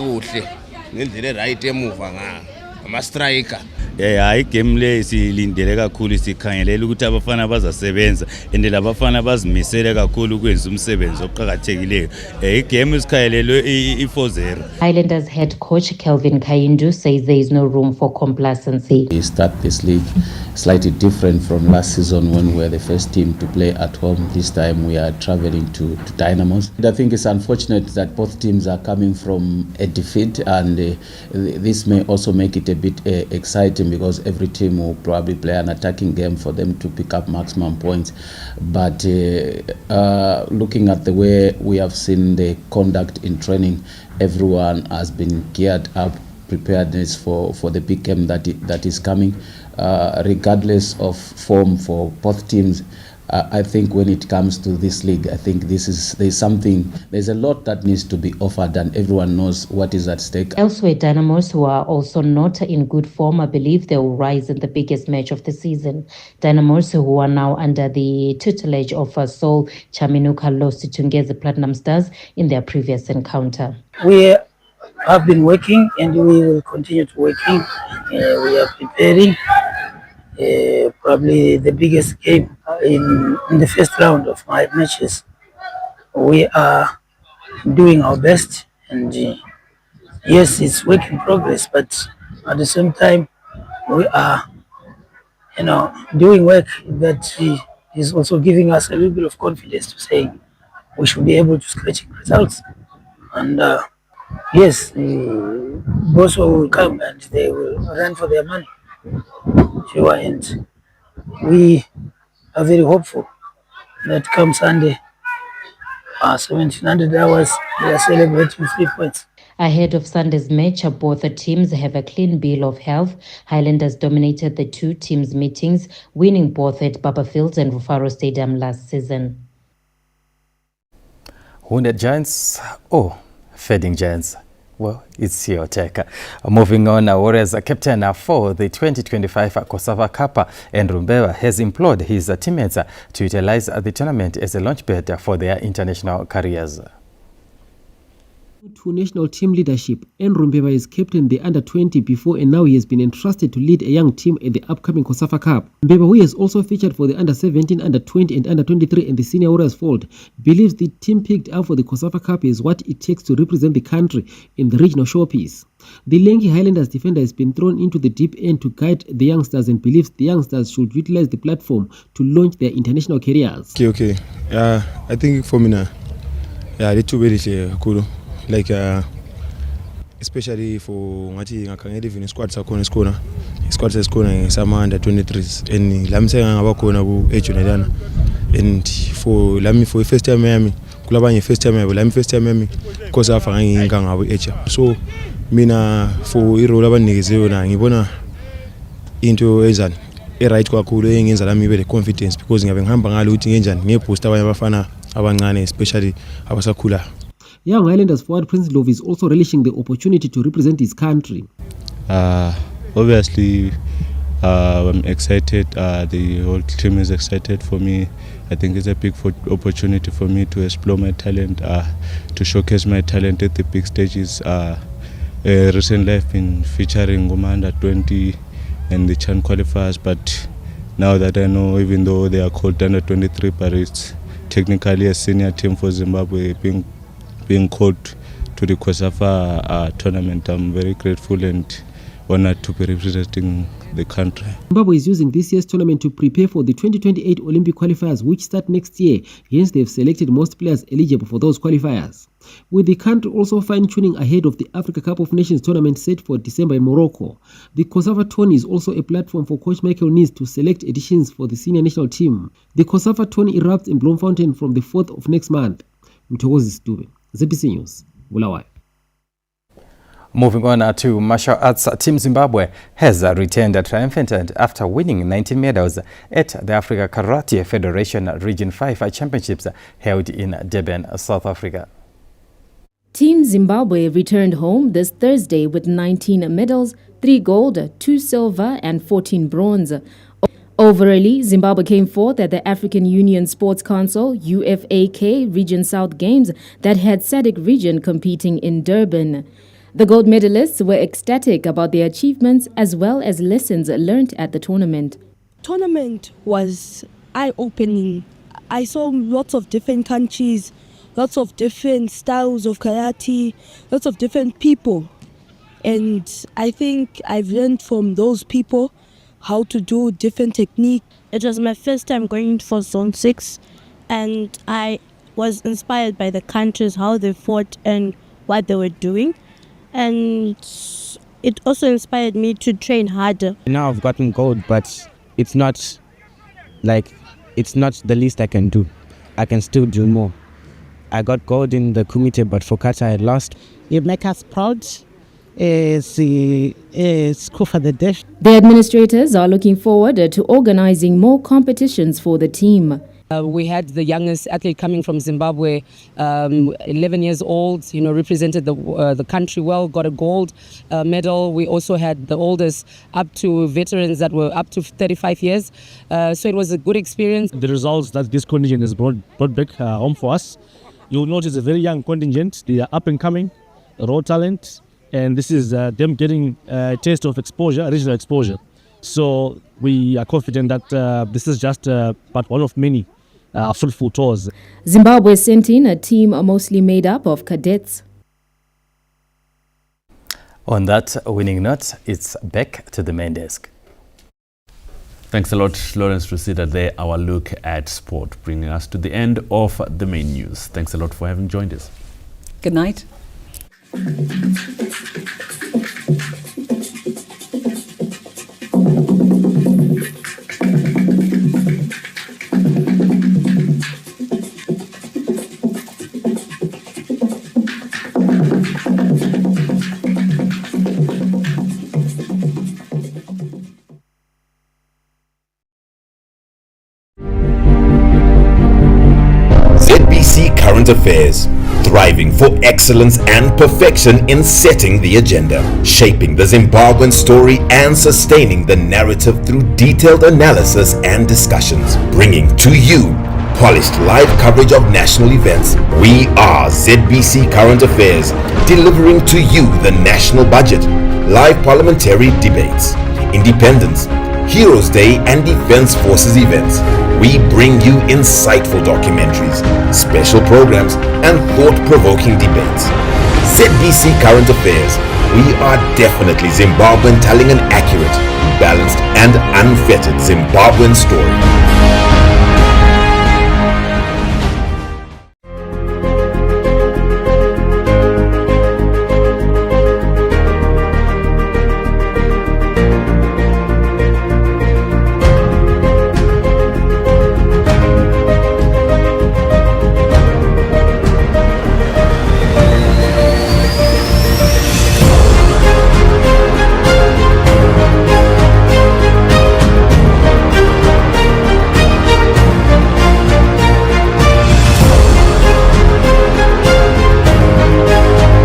ngendlela right emuva ngama striker. Hayi game le silindele kakhulu sikhangelela ukuthi abafana bazasebenza ende labafana bazimisele kakhulu ukwenza umsebenzi oqhakathekileyo. Igame isikhangelelwe i4-0. Highlanders head coach Kelvin Kayindu says there is no room for complacency. We start this league slightly different from last season when we were the first team to play at home. This time we are traveling to Dynamos. I think it's unfortunate that both teams are coming from a defeat, and this may also make it a bit exciting because every team will probably play an attacking game for them to pick up maximum points. But looking at the way we have seen the conduct in training, everyone has been geared up, preparedness for the big game that is coming. Regardless of form for both teams, I think when it comes to this league, I think there's a lot that needs to be offered, and everyone knows what is at stake. Elsewhere, Dynamos, who are also not in good form, I believe they will rise in the biggest match of the season. Dynamos, who are now under the tutelage of Saul Chaminuka, lost to Thiong'o Platinum Stars in their previous encounter. We have been working and we will continue to working. We are preparing probably the biggest game in the first round of my matches. We are doing our best, and yes, it's work in progress, but at the same time we are doing work that is also giving us a little bit of confidence to say we should be able to scratch results. And yes, the boss will come and they will run for their money. Sure, and we are very hopeful that come Sunday, 1700 hours, they are celebrating 3 points. Ahead of Sunday's match, both teams have a clean bill of health. Highlanders dominated the two teams' meetings, winning both at Barberfields and Rufaro Stadium last season. Wounded Giants, fading Giants. Well, it's your take. Moving on, Warriors captain for the 2025 COSAFA Cup, and Rumbeva has implored his teammates to utilize the tournament as a launchpad for their international careers. To national team leadership, Rumbeva is captain the under-20 before, and now he has been entrusted to lead a young team at the upcoming COSAFA Cup. Rumbeva, who has also featured for the under-17, under-20 and under-23 in the senior Warriors fold, believes the team picked up for the COSAFA Cup is what it takes to represent the country in the regional showpiece. The lanky Highlanders defender has been thrown into the deep end to guide the youngsters, and believes the youngsters should utilize the platform to launch their international careers. Okay. I think for me now, the two very cool. Like especially for ngati ngakhangela even squad sakhona squad sakhona sama under 23s and lamsenga ngabakhona ku age unelana, and for first time yami kulabanye first time yabo lami first time yami because afa nginga ngabo age, so mina for irole abanikeziwe na ngibona into ezani right kakhulu engenza lami ibe le confidence, because ngabe ngihamba ngalo ukuthi ngenjani ngiyeboost abanye abafana abancane especially abasakhula. Young Highlanders forward Prince Love is also relishing the opportunity to represent his country. Obviously, I'm excited. The whole team is excited for me. I think it's a big opportunity for me to explore my talent, to showcase my talent at the big stages. Recently, I've been featuring under 20 and the CHAN qualifiers, but now that I know, even though they are called under 23, but it's technically a senior team for Zimbabwe, being called to the COSAFA tournament, I'm very grateful and honored to be representing the country. Zimbabwe is using this year's tournament to prepare for the 2028 Olympic qualifiers, which start next year. Hence, they've selected most players eligible for those qualifiers, with the country also fine-tuning ahead of the Africa Cup of Nations tournament set for December in Morocco. The COSAFA tourney is also a platform for Coach Michael Needs to select additions for the senior national team. The COSAFA tourney erupts in Bloemfontein from the 4th of next month. Mthokozi Stube, ZBC News, Bulawayo. Moving on to martial arts, Team Zimbabwe has returned triumphant after winning 19 medals at the Africa Karate Federation Region 5 Championships held in Durban, South Africa. Team Zimbabwe returned home this Thursday with 19 medals, 3 gold, 2 silver and 14 bronze. Overall, Zimbabwe came fourth at the African Union Sports Council UFAK Region South Games that had SADC region competing in Durban. The gold medalists were ecstatic about their achievements as well as lessons learned at the tournament. Tournament was eye-opening. I saw lots of different countries, lots of different styles of karate, lots of different people. And I think I've learned from those people how to do different techniques. It was my first time going for Zone 6, and I was inspired by the countries, how they fought and what they were doing. And it also inspired me to train harder. Now I've gotten gold, but it's not the least I can do. I can still do more. I got gold in the kumite, but for kata I lost. You make us proud. It's cool for the dish. The administrators are looking forward to organizing more competitions for the team. We had the youngest athlete coming from Zimbabwe, 11 years old, represented the country well, got a gold medal. We also had the oldest up to veterans that were up to 35 years. So it was a good experience. The results that this contingent has brought back home for us, you'll notice a very young contingent. They are up and coming, raw talent, and this is them getting a taste of exposure, regional exposure. So we are confident that this is just but one of many fruitful tours. Zimbabwe sent in a team mostly made up of cadets. On that winning note, it's back to the main desk. Thanks a lot, Lawrence Rusita. There, our look at sport, bringing us to the end of the main news. Thanks a lot for having joined us. Good night. ZBC Current Affairs, thriving for excellence and perfection in setting the agenda, shaping the Zimbabwean story and sustaining the narrative through detailed analysis and discussions, bringing to you polished live coverage of national events. We are ZBC Current Affairs, delivering to you the national budget, live parliamentary debates, independence, Heroes Day and Defense Forces events. We bring you insightful documentaries, special programs, and thought-provoking debates. ZBC Current Affairs. We are definitely Zimbabwean, telling an accurate, balanced, and unfettered Zimbabwean story.